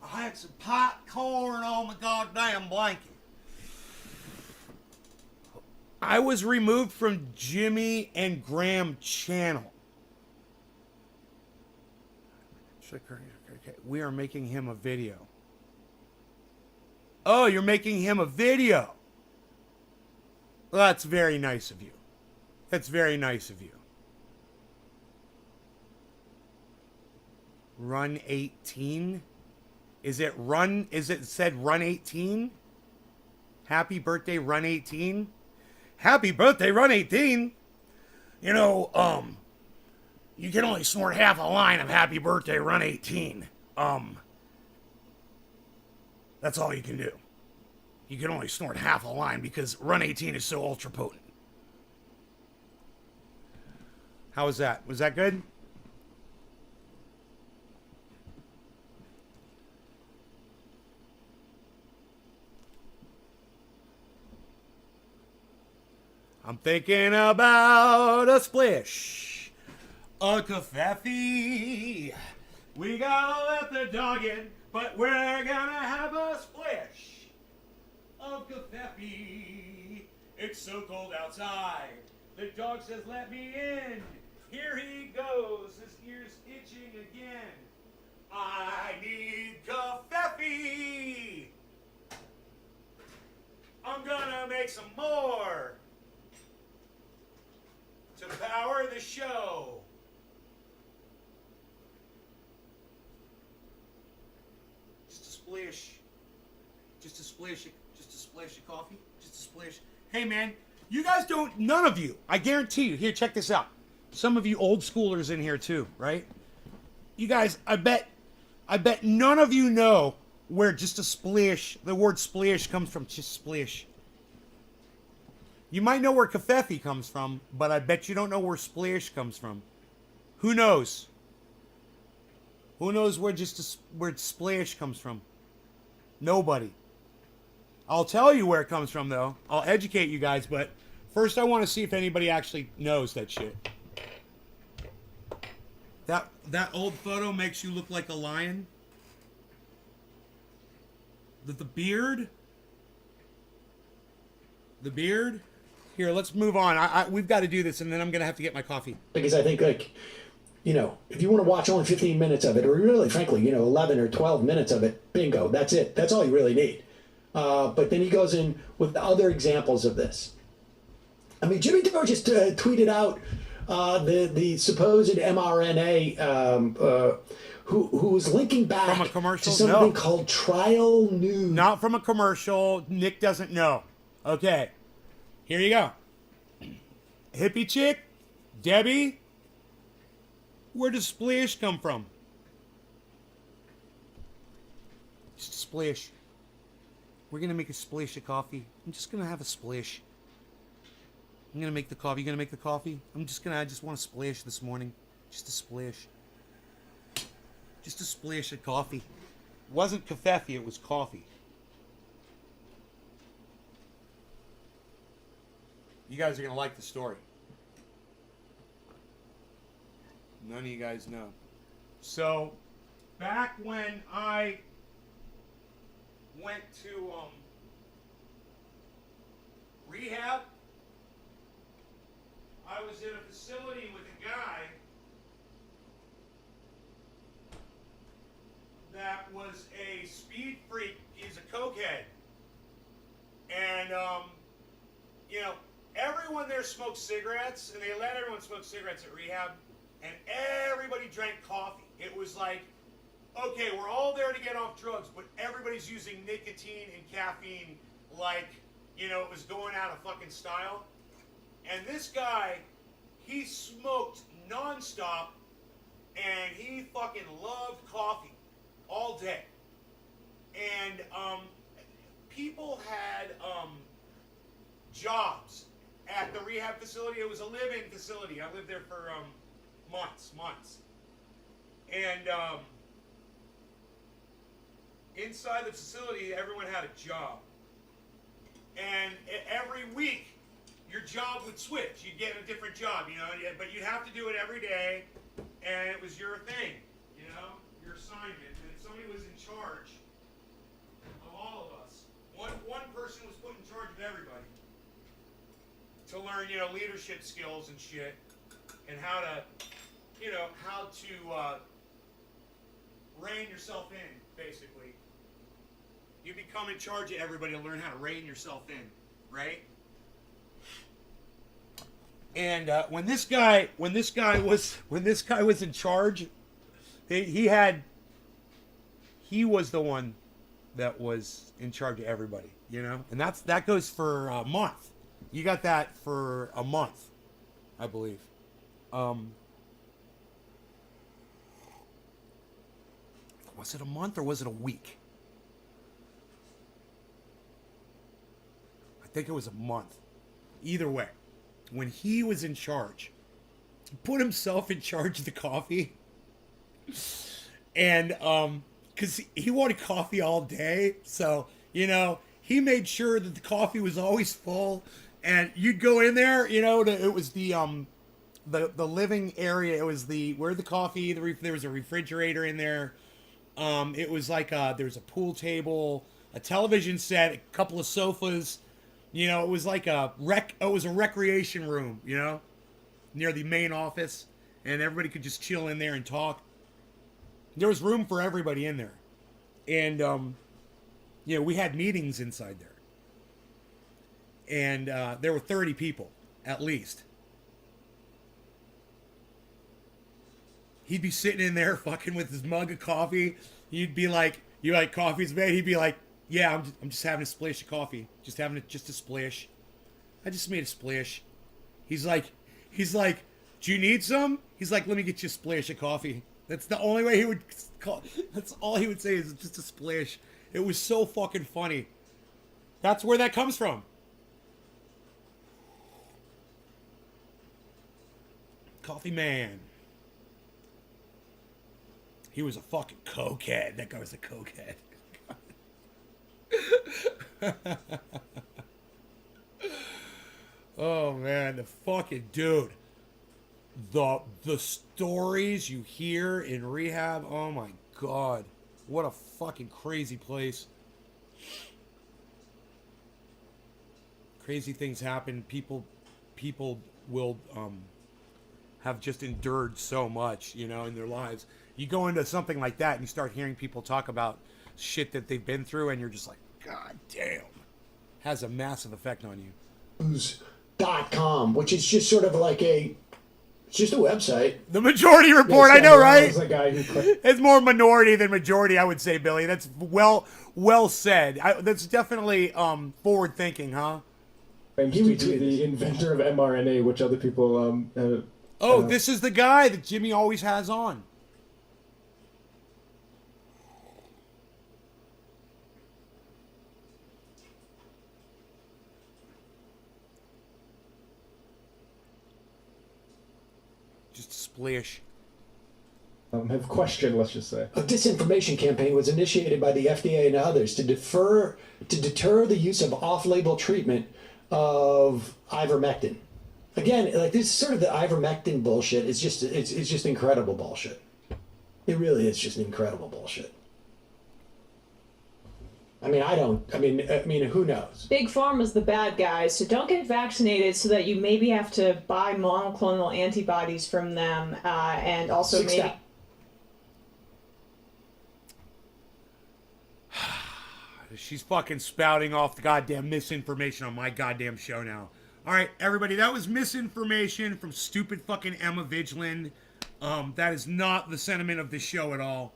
I had some popcorn on the goddamn blanket. I was removed from Jimmy and Graham channel. Okay. We are making him a video. Oh, you're making him a video. Well, that's very nice of you. That's very nice of you. Run 18? Is it said Run 18? Happy birthday, Run 18? Happy birthday, Run 18! You know, you can only snort half a line of Happy Birthday, Run 18. That's all you can do. You can only snort half a line because Run 18 is so ultra potent. How was that? Was that good? I'm thinking about a splish, a covfefe. We gotta let the dog in, but we're gonna have a splish of covfefe. It's so cold outside. The dog says, "Let me in." Here he goes. His ear's itching again. I need covfefe. I'm gonna make some more to power the show. Just a splish. Just a splish of coffee. Just a splish. Hey man, you guys don't, none of you, I guarantee you, here, check this out. Some of you old schoolers in here too, right? You guys, I bet none of you know where just a splish, the word splish comes from, just splish. You might know where covfefe comes from, but I bet you don't know where splish comes from. Who knows? Who knows where where splish comes from? Nobody. I'll tell you where it comes from, though. I'll educate you guys, but first I want to see if anybody actually knows that shit. That old photo makes you look like a lion. The beard. The beard. Here, let's move on. We've got to do this, and then I'm going to have to get my coffee. Because I think, like, you know, if you want to watch only 15 minutes of it, or really, frankly, you know, 11 or 12 minutes of it, bingo, that's it. That's all you really need. But then he goes in with other examples of this. I mean, Jimmy Dore just tweeted out the supposed mRNA who's linking back from a commercial? to something called Trial News. Not from a commercial. Nick doesn't know. Okay. Here you go. Hippie chick, Debbie. Where does splish come from? Just a splish. We're gonna make a splish of coffee. I'm just gonna have a splish. I'm gonna make the coffee. You gonna make the coffee? I just want a splish this morning. Just a splish. Just a splish of coffee. It wasn't covfefe, it was coffee. You guys are going to like the story. None of you guys know. So, back when I went to rehab, I was in a facility with a guy that was a speed freak. He's a cokehead. And, you know, everyone there smoked cigarettes, and they let everyone smoke cigarettes at rehab, and everybody drank coffee. It was like, okay, we're all there to get off drugs, but everybody's using nicotine and caffeine like, you know, it was going out of fucking style. And this guy, he smoked nonstop, and he fucking loved coffee all day. And people had jobs at the rehab facility. It was a live-in facility. I lived there for months. And inside the facility, everyone had a job. And every week, your job would switch. You'd get a different job, you know, but you'd have to do it every day, and it was your thing, you know, your assignment. And somebody was in charge of all of us. One person was put in charge of everybody to learn, you know, leadership skills and shit, and how to, you know, how to rein yourself in, basically. You become in charge of everybody to learn how to rein yourself in, right? And when this guy was in charge, he was the one that was in charge of everybody, you know, and that goes for a month. You got that for a month, I believe. Was it a month or was it a week? I think it was a month. Either way, when he was in charge, he put himself in charge of the coffee. And because he wanted coffee all day, so, you know, he made sure that the coffee was always full. And you'd go in there, you know, it was the living area. It was where the coffee, there was a refrigerator in there. It was like there was a pool table, a television set, a couple of sofas. You know, it was like it was a recreation room, you know, near the main office, and everybody could just chill in there and talk. There was room for everybody in there. And you know, we had meetings inside there. And there were 30 people, at least. He'd be sitting in there fucking with his mug of coffee. You'd be like, "You like coffee's made?" He'd be like, "Yeah, I'm just having a splash of coffee. Just a splish. I just made a splish." He's like, "Do you need some?" He's like, "Let me get you a splash of coffee." That's the only way he would call. That's all he would say is just a splash. It was so fucking funny. That's where that comes from. Coffee man. He was a fucking cokehead. That guy was a cokehead. Oh man, the fucking dude. The stories you hear in rehab, oh my god. What a fucking crazy place. Crazy things happen. People will have just endured so much, you know, in their lives. You go into something like that and you start hearing people talk about shit that they've been through, and you're just like, God damn. Has a massive effect on you. News.com, which is just sort of like it's just a website. The Majority Report, I know, right? A guy who It's more minority than majority, I would say, Billy. That's well said. That's definitely forward thinking, huh? claims to be the inventor of mRNA, which other people this is the guy that Jimmy always has on. Just a splish. have questioned, let's just say. A disinformation campaign was initiated by the FDA and others to deter the use of off-label treatment of ivermectin. Again, like this is sort of the ivermectin bullshit. It's just incredible bullshit. It really is just incredible bullshit. I mean, who knows? Big Pharma's the bad guys, so don't get vaccinated so that you maybe have to buy monoclonal antibodies from them, and also maybe... She's fucking spouting off the goddamn misinformation on my goddamn show now. All right, everybody, that was misinformation from stupid fucking Emma Vigeland. That is not the sentiment of this show at all.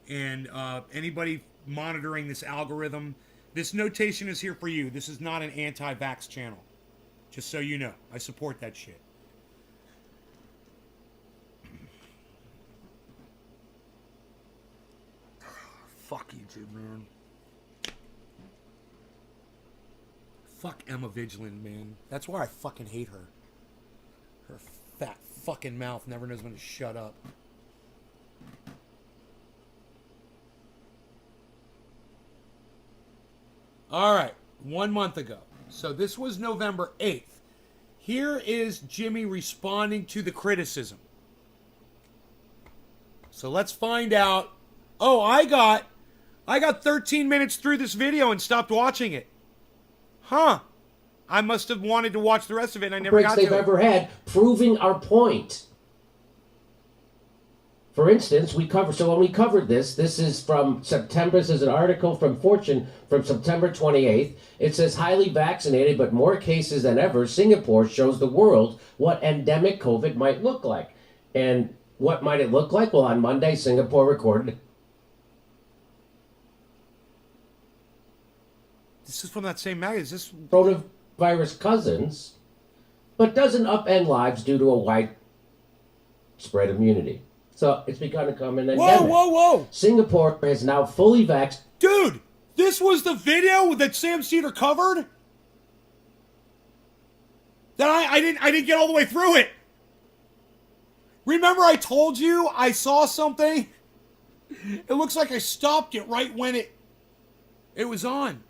And anybody monitoring this algorithm, this notation is here for you. This is not an anti-vax channel. Just so you know. I support that shit. Fuck YouTube, man. Fuck Emma Vigilant, man. That's why I fucking hate her. Her fat fucking mouth never knows when to shut up. All right, 1 month ago. So this was November 8th. Here is Jimmy responding to the criticism. So let's find out. Oh, I got 13 minutes through this video and stopped watching it. Huh. I must have wanted to watch the rest of it and I never got to it. They've ever had, proving our point. For instance, when we covered this is from September. This is an article from Fortune from September 28th. It says, highly vaccinated but more cases than ever, Singapore shows the world what endemic COVID might look like. And what might it look like? Well, on Monday, Singapore recorded. This is from that same magazine. Is this Coronavirus cousins, but doesn't upend lives due to a widespread immunity. So it's begun to become an endemic. Whoa! Singapore is now fully vaccinated. Dude, this was the video that Sam Cedar covered? That I didn't get all the way through it. Remember I told you I saw something? It looks like I stopped it right when it was on.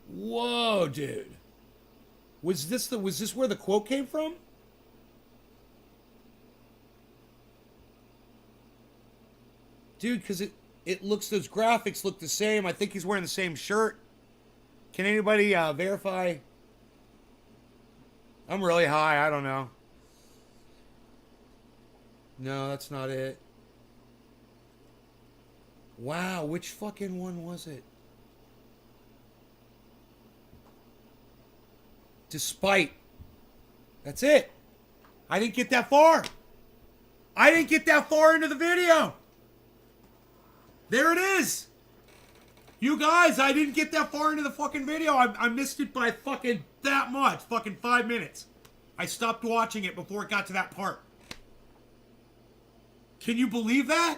Whoa, dude. Was this where the quote came from? Dude, because it looks, those graphics look the same. I think he's wearing the same shirt. Can anybody verify? I'm really high. I don't know. No, that's not it. Wow, which fucking one was it? Despite. That's it. I didn't get that far. I didn't get that far into the video. There it is. You guys, I didn't get that far into the fucking video. I missed it by fucking that much. Fucking 5 minutes. I stopped watching it before it got to that part. Can you believe that?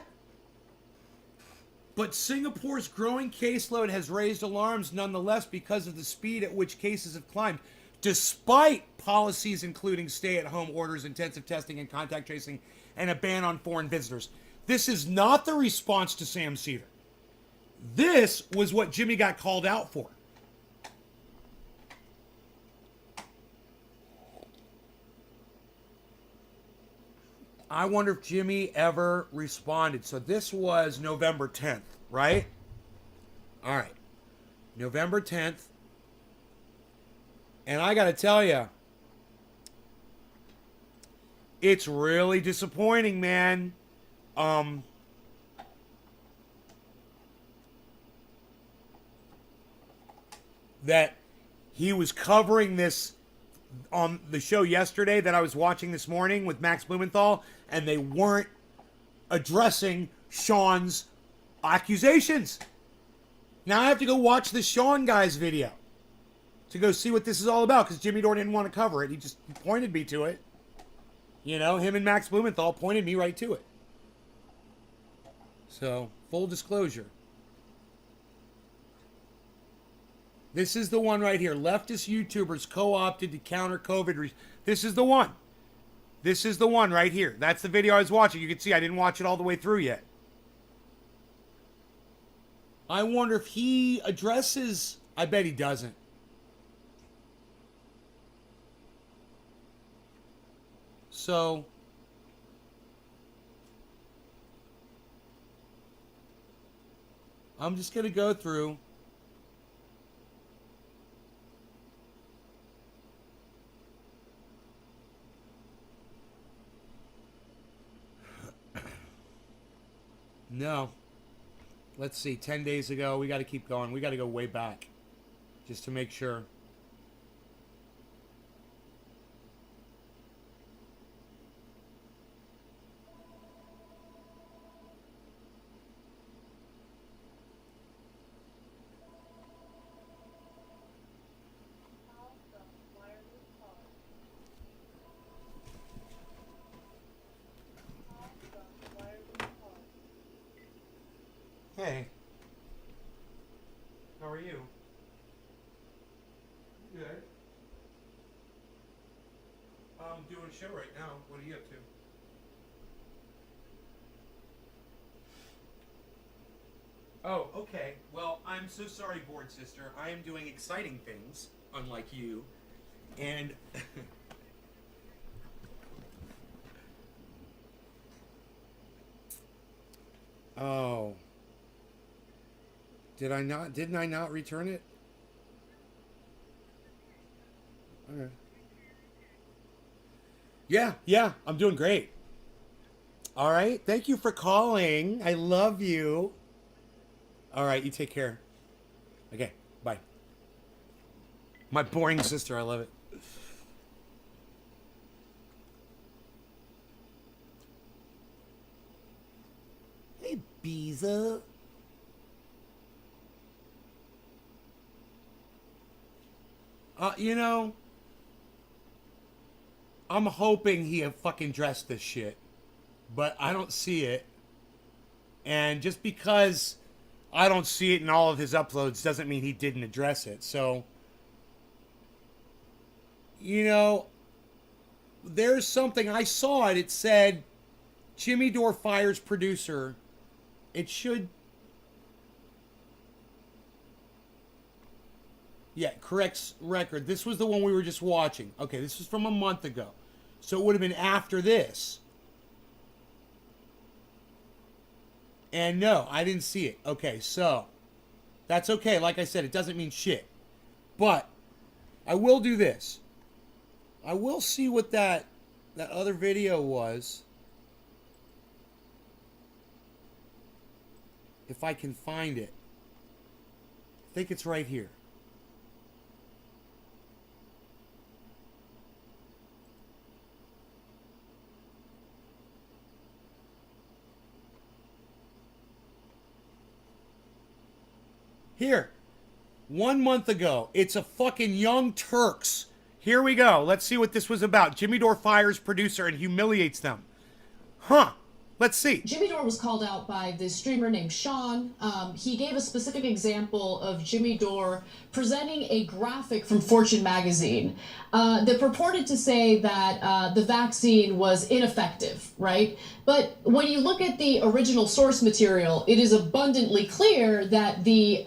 But Singapore's growing caseload has raised alarms nonetheless because of the speed at which cases have climbed, despite policies including stay-at-home orders, intensive testing and contact tracing, and a ban on foreign visitors. This is not the response to Sam Cedar. This was what Jimmy got called out for. I wonder if Jimmy ever responded. So this was November 10th, right? All right. November 10th. And I got to tell you, it's really disappointing, man. That he was covering this on the show yesterday that I was watching this morning with Max Blumenthal, and they weren't addressing Sean's accusations. Now I have to go watch the Sean guy's video to go see what this is all about, because Jimmy Dore didn't want to cover it. He just pointed me to it. You know, him and Max Blumenthal pointed me right to it. So, full disclosure. This is the one right here. Leftist YouTubers co-opted to counter COVID. This is the one. This is the one right here. That's the video I was watching. You can see I didn't watch it all the way through yet. I wonder if he addresses... I bet he doesn't. So... I'm just going to go through... No. Let's see. 10 days ago. We got to keep going. We got to go way back. Just to make sure. Hey. How are you? Good. I'm doing a show right now. What are you up to? Oh, okay. Well, I'm so sorry, bored sister. I am doing exciting things, unlike you. And oh. Didn't I not return it? Okay. Yeah, I'm doing great. All right. Thank you for calling. I love you. All right, you take care. Okay, bye. My boring sister, I love it. Hey, Beeza. You know, I'm hoping he fucking addressed this shit, but I don't see it. And just because I don't see it in all of his uploads doesn't mean he didn't address it. So, you know, there's something, I saw it, it said, Jimmy Dore fires producer. It should, yeah, corrects record. This was the one we were just watching. Okay, this was from a month ago. So it would have been after this. And no, I didn't see it. Okay, so that's okay. Like I said, it doesn't mean shit. But I will do this. I will see what that other video was. If I can find it. I think it's right here. Here, 1 month ago, it's a fucking Young Turks. Here we go. Let's see what this was about. Jimmy Dore fires producer and humiliates them. Huh. Let's see. Jimmy Dore was called out by this streamer named Sean. He gave a specific example of Jimmy Dore presenting a graphic from Fortune magazine that purported to say that the vaccine was ineffective, right? But when you look at the original source material, it is abundantly clear that the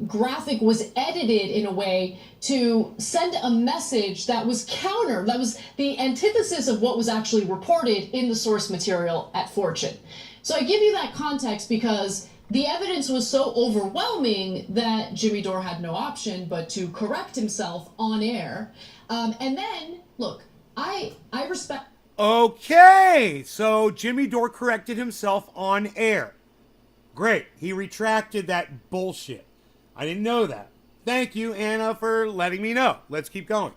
graphic was edited in a way to send a message that was that was the antithesis of what was actually reported in the source material at Fortune. So I give you that context because the evidence was so overwhelming that Jimmy Dore had no option but to correct himself on air. And then, look, I respect... Okay, so Jimmy Dore corrected himself on air. Great, he retracted that bullshit. I didn't know that. Thank you, Anna, for letting me know. Let's keep going.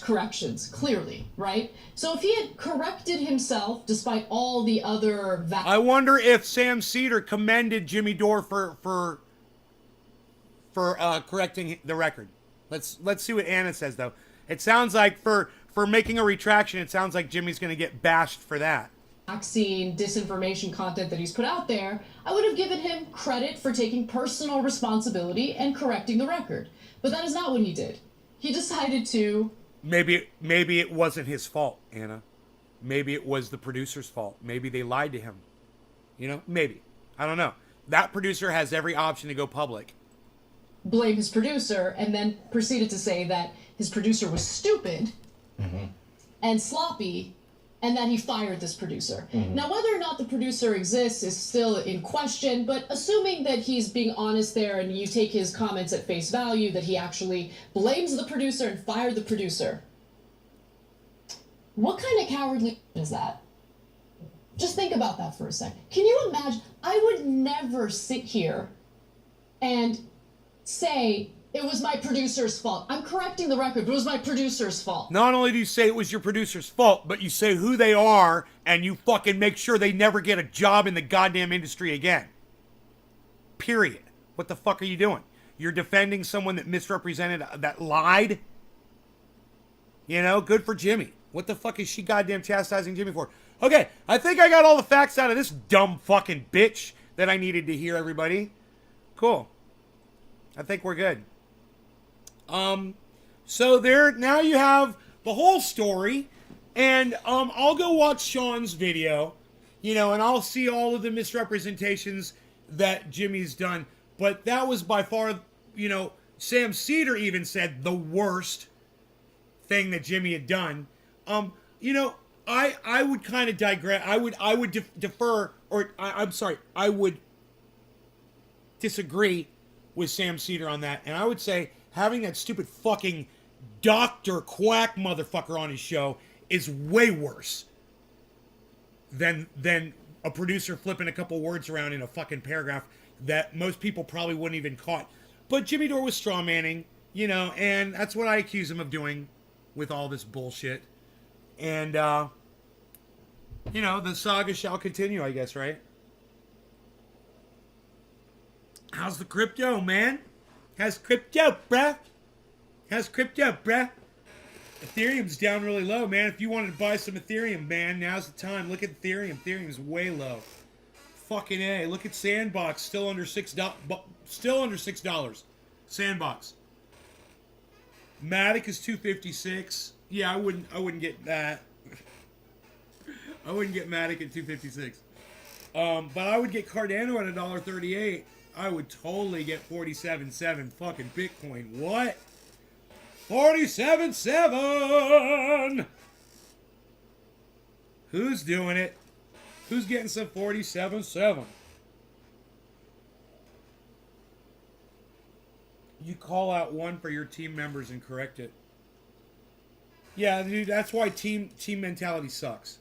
Corrections, clearly, right? So if he had corrected himself despite all the other... I wonder if Sam Cedar commended Jimmy Dore for correcting the record. Let's see what Anna says, though. It sounds like for making a retraction, it sounds like Jimmy's going to get bashed for that. Vaccine disinformation content that he's put out there, I would have given him credit for taking personal responsibility and correcting the record. But that is not what he did. He decided to... Maybe it wasn't his fault, Anna. Maybe it was the producer's fault. Maybe they lied to him. You know, maybe. I don't know. That producer has every option to go public. Blame his producer and then proceeded to say that his producer was stupid and sloppy and that he fired this producer. Now, whether or not the producer exists is still in question, but assuming that he's being honest there and you take his comments at face value, that he actually blames the producer and fired the producer, what kind of cowardly is that? Just think about that for a second. Can you imagine? I would never sit here and say, it was my producer's fault. I'm correcting the record, but it was my producer's fault. Not only do you say it was your producer's fault, but you say who they are and you fucking make sure they never get a job in the goddamn industry again. Period. What the fuck are you doing? You're defending someone that misrepresented, that lied? You know, good for Jimmy. What the fuck is she goddamn chastising Jimmy for? Okay, I think I got all the facts out of this dumb fucking bitch. that I needed to hear, everybody. Cool. I think we're good. So there, now you have the whole story, and I'll go watch Sean's video, you know, and I'll see all of the misrepresentations that Jimmy's done. But that was by far, you know, Sam Cedar even said the worst thing that Jimmy had done. You know, I would kind of digress. I would defer, or I'm sorry, I would disagree with Sam Cedar on that, and I would say having that stupid fucking Dr. Quack motherfucker on his show is way worse than a producer flipping a couple words around in a fucking paragraph that most people probably wouldn't even caught. But Jimmy Dore was strawmanning, you know, and that's what I accuse him of doing with all this bullshit. And, you know, the saga shall continue, I guess, right? How's the crypto, man? How's crypto, bruh? How's crypto, bruh? Ethereum's down really low, man. If you wanted to buy some Ethereum, man, now's the time. Look at Ethereum. Ethereum's way low. Fucking A. Look at Sandbox, still under $6. Still under $6. Sandbox. Matic is 256. Yeah, I wouldn't get that. I wouldn't get Matic at 256. But I would get Cardano at $1.38. I would totally get 47.7 fucking Bitcoin. What? 47.7! Who's doing it? Who's getting some 47.7? You call out one for your team members and correct it. Yeah, dude, that's why team mentality sucks.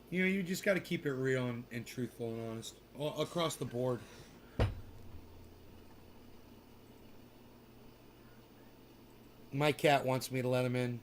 You know, you just got to keep it real and truthful and honest across the board. My cat wants me to let him in.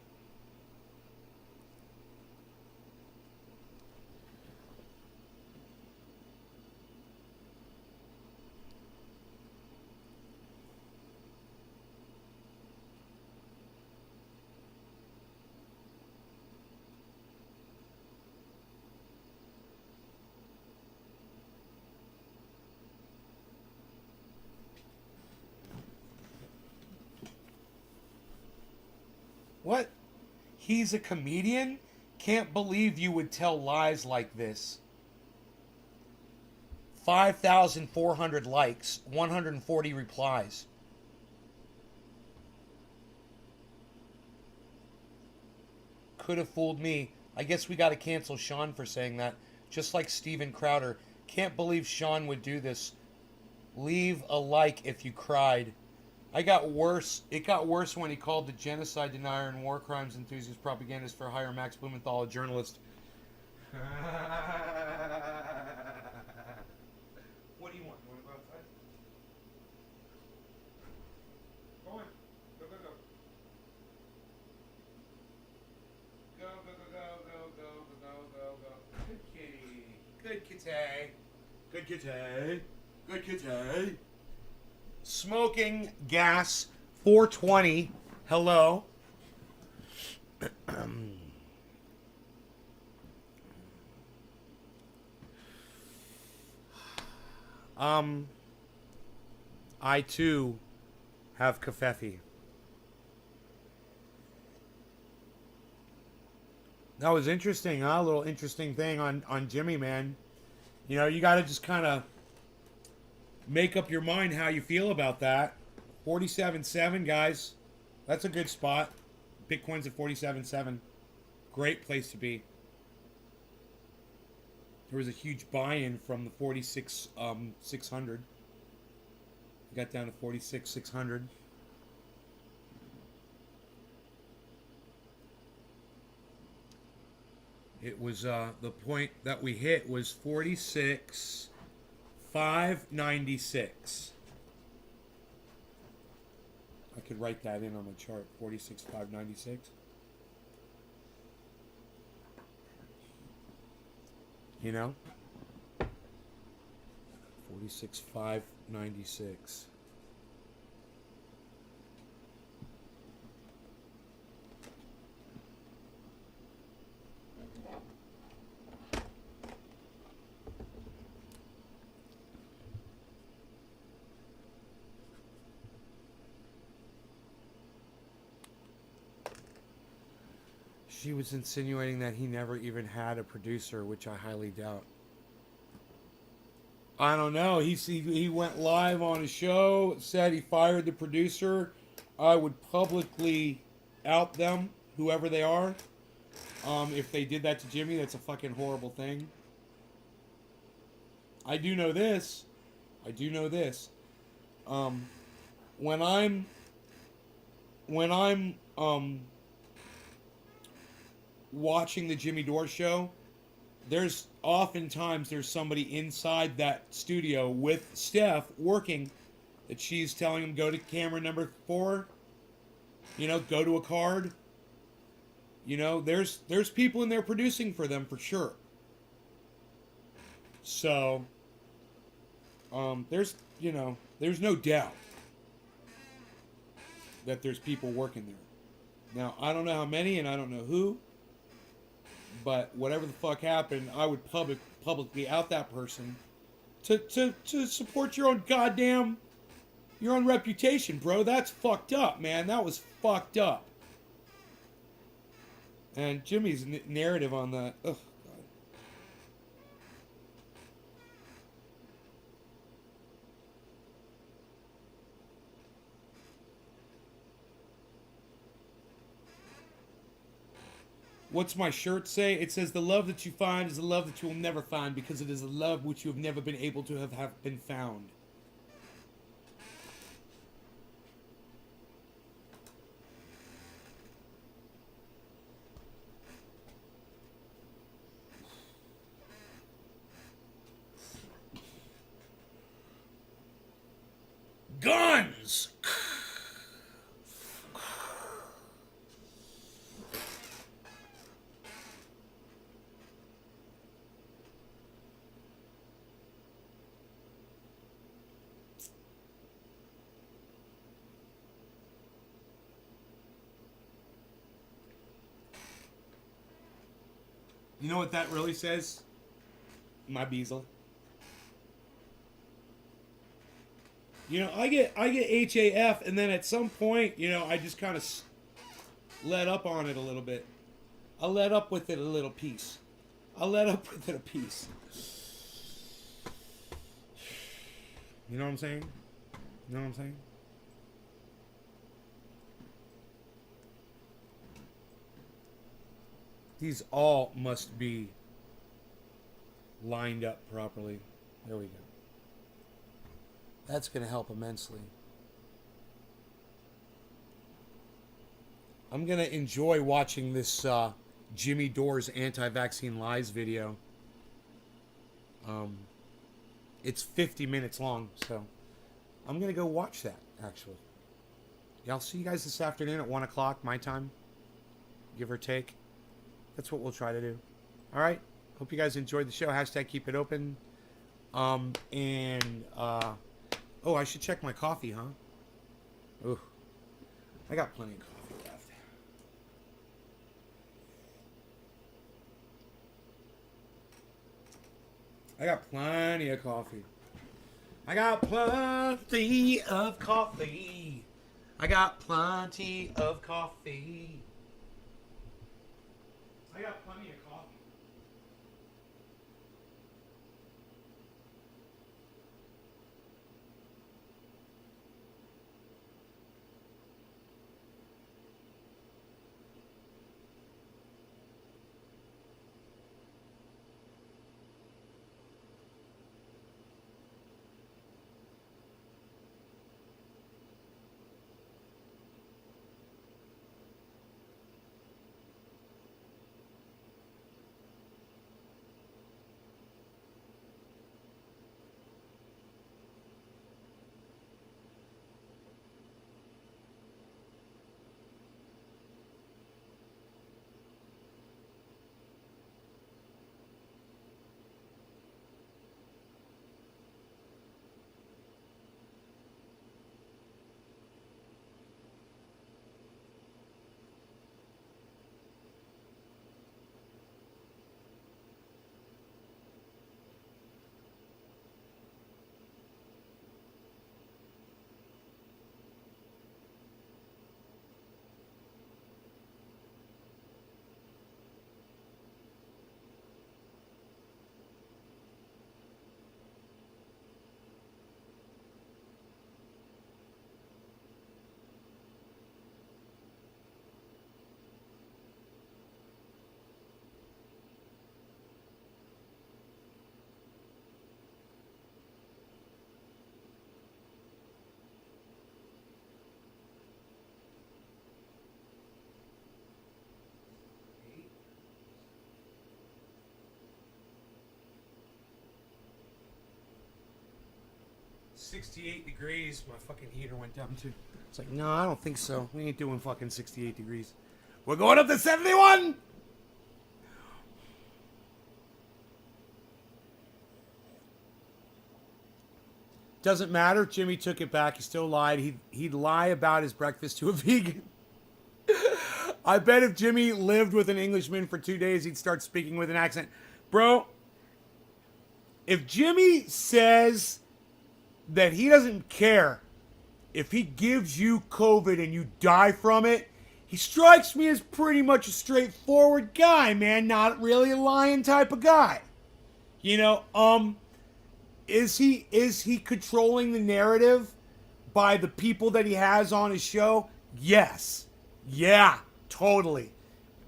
What? He's a comedian? Can't believe you would tell lies like this. 5,400 likes, 140 replies. Could have fooled me. I guess we got to cancel Sean for saying that. Just like Steven Crowder. Can't believe Sean would do this. Leave a like if you cried. It got worse when he called the genocide denier and war crimes enthusiast propagandist for hire Max Blumenthal a journalist. What do you want? You want to go outside? Go on. Go, go, go. Go, go, go, go, go, go, go, go, go. Good kitty. Good kitty. Good kitty. Good kitty. Smoking Gas 420. Hello. I too have kafefe. That was interesting, huh? A little interesting thing on Jimmy, man. You know, you got to just kind of make up your mind how you feel about that. 47.7, guys. That's a good spot. Bitcoin's at 47.7. Great place to be. There was a huge buy-in from the 46,600. Got down to 46,600. It was the point that we hit was 46,596. I could write that in on the chart. 46,596. You know? 46,596. She was insinuating that he never even had a producer, which I highly doubt. I don't know. He went live on a show, said he fired the producer. I would publicly out them, whoever they are. If they did that to Jimmy, that's a fucking horrible thing. I do know this. When I'm watching the Jimmy Dore show, there's somebody inside that studio with Steph working that she's telling him, go to camera number 4, go to a card. There's people in there producing for them for sure. So there's no doubt that there's people working there. Now, I don't know how many and I don't know who, but whatever the fuck happened, I would publicly out that person to support your own reputation, bro. That's fucked up, man. That was fucked up. And Jimmy's narrative on that, ugh. What's my shirt say? It says, the love that you find is the love that you will never find, because it is a love which you have never been able to have been found. Guns! You know what that really says? My Beazle. I get HAF, and then at some point, I just kind of let up on it a little bit. I let up with it a little piece. You know what I'm saying? These all must be lined up properly. There we go. That's going to help immensely. I'm going to enjoy watching this Jimmy Dore's anti-vaccine lies video. It's 50 minutes long, so I'm going to go watch that, actually. Yeah, I'll see you guys this afternoon at 1 o'clock, my time. Give or take. That's what we'll try to do. All right. Hope you guys enjoyed the show. Hashtag keep it open. Oh, I should check my coffee, huh? Ooh. I got plenty of coffee left. I got plenty of coffee. I got plenty of coffee. I got plenty of coffee. 68 degrees. My fucking heater went down too. It's like, no, I don't think so. We ain't doing fucking 68 degrees. We're going up to 71! Doesn't matter. Jimmy took it back. He still lied. He'd lie about his breakfast to a vegan. I bet if Jimmy lived with an Englishman for 2 days, he'd start speaking with an accent. Bro, if Jimmy says that he doesn't care if he gives you COVID and you die from it, he strikes me as pretty much a straightforward guy, man. Not really a lying type of guy. You know, is he controlling the narrative by the people that he has on his show? Yes. Yeah, totally.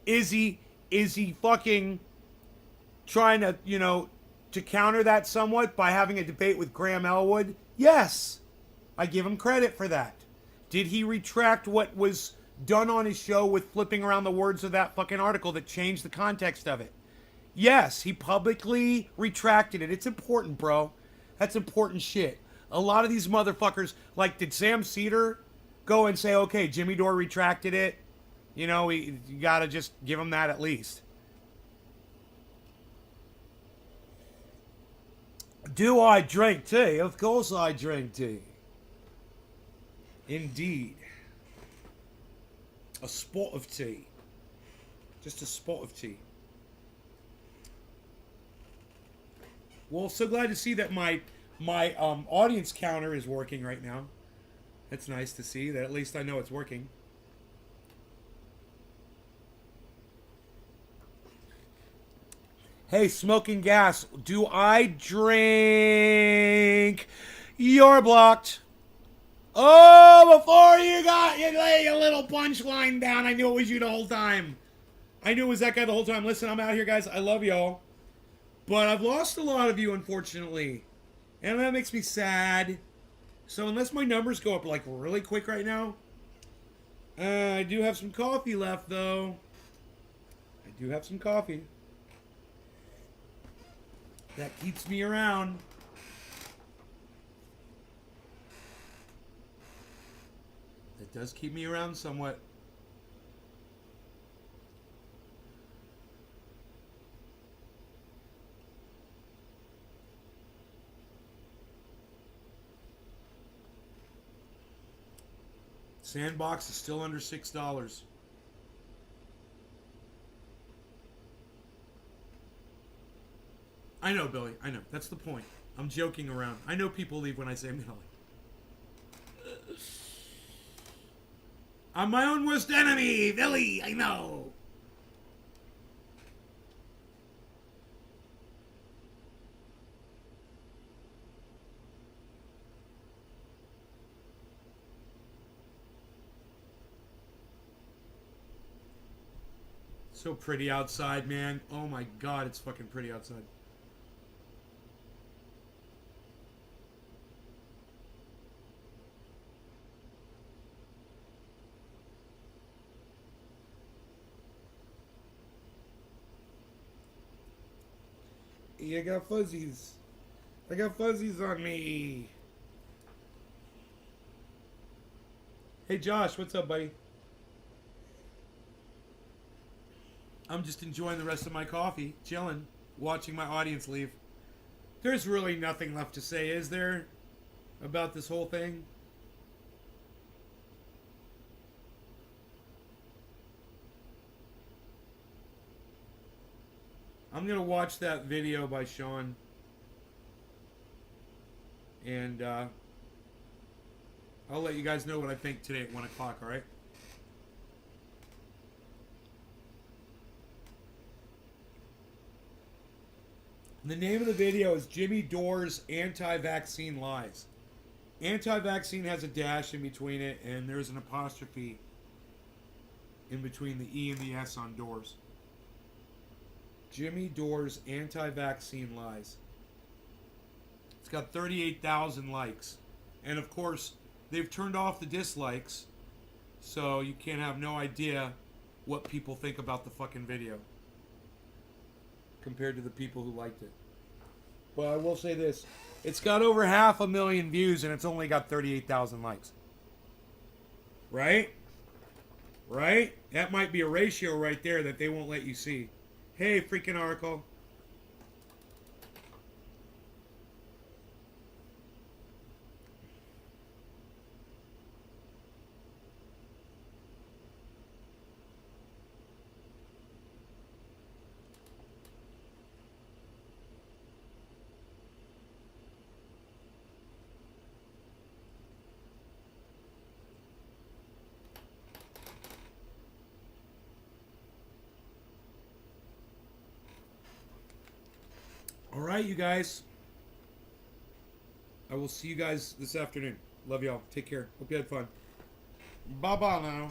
Is he fucking trying to, you know, to counter that somewhat by having a debate with Graham Elwood? Yes. I give him credit for that. Did he retract what was done on his show with flipping around the words of that fucking article that changed the context of it? Yes, he publicly retracted it. It's important, bro. That's important shit. A lot of these motherfuckers, like, did Sam Cedar go and say, okay, Jimmy Dore retracted it? You know, you gotta just give him that at least. Do I drink tea? Of course I drink tea. Indeed. A spot of tea. Just a spot of tea. Well, so glad to see that my audience counter is working right now. That's nice to see that at least I know it's working. Hey, Smoking Gas, do I drink? You're blocked. Oh, before you lay a little punchline down, I knew it was you the whole time. I knew it was that guy the whole time. Listen, I'm out here, guys. I love y'all. But I've lost a lot of you, unfortunately. And that makes me sad. So unless my numbers go up, like, really quick right now, I do have some coffee left, though. I do have some coffee. That keeps me around. It does keep me around somewhat. Sandbox is still under $6. I know, Billy. I know. That's the point. I'm joking around. I know people leave when I say Billy. I'm my own worst enemy, Billy. I know. So pretty outside, man. Oh my God, it's fucking pretty outside. I got fuzzies. I got fuzzies on me. Hey Josh, what's up, buddy? I'm just enjoying the rest of my coffee, chilling, watching my audience leave. There's really nothing left to say, is there, about this whole thing? I'm going to watch that video by Sean. And I'll let you guys know what I think today at 1 o'clock, alright? The name of the video is Jimmy Dore's Anti-Vaccine Lies. Anti-vaccine has a dash in between it, and there's an apostrophe in between the E and the S on Doors. Jimmy Dore's Anti-Vaccine Lies. It's got 38,000 likes. And of course, they've turned off the dislikes, so you can't have no idea what people think about the fucking video compared to the people who liked it. But I will say this, It's got over 500,000 views and it's only got 38,000 likes. Right? Right? That might be a ratio right there that they won't let you see. Hey, freaking article. All right, you guys. I will see you guys this afternoon. Love y'all. Take care. Hope you had fun. Bye-bye now.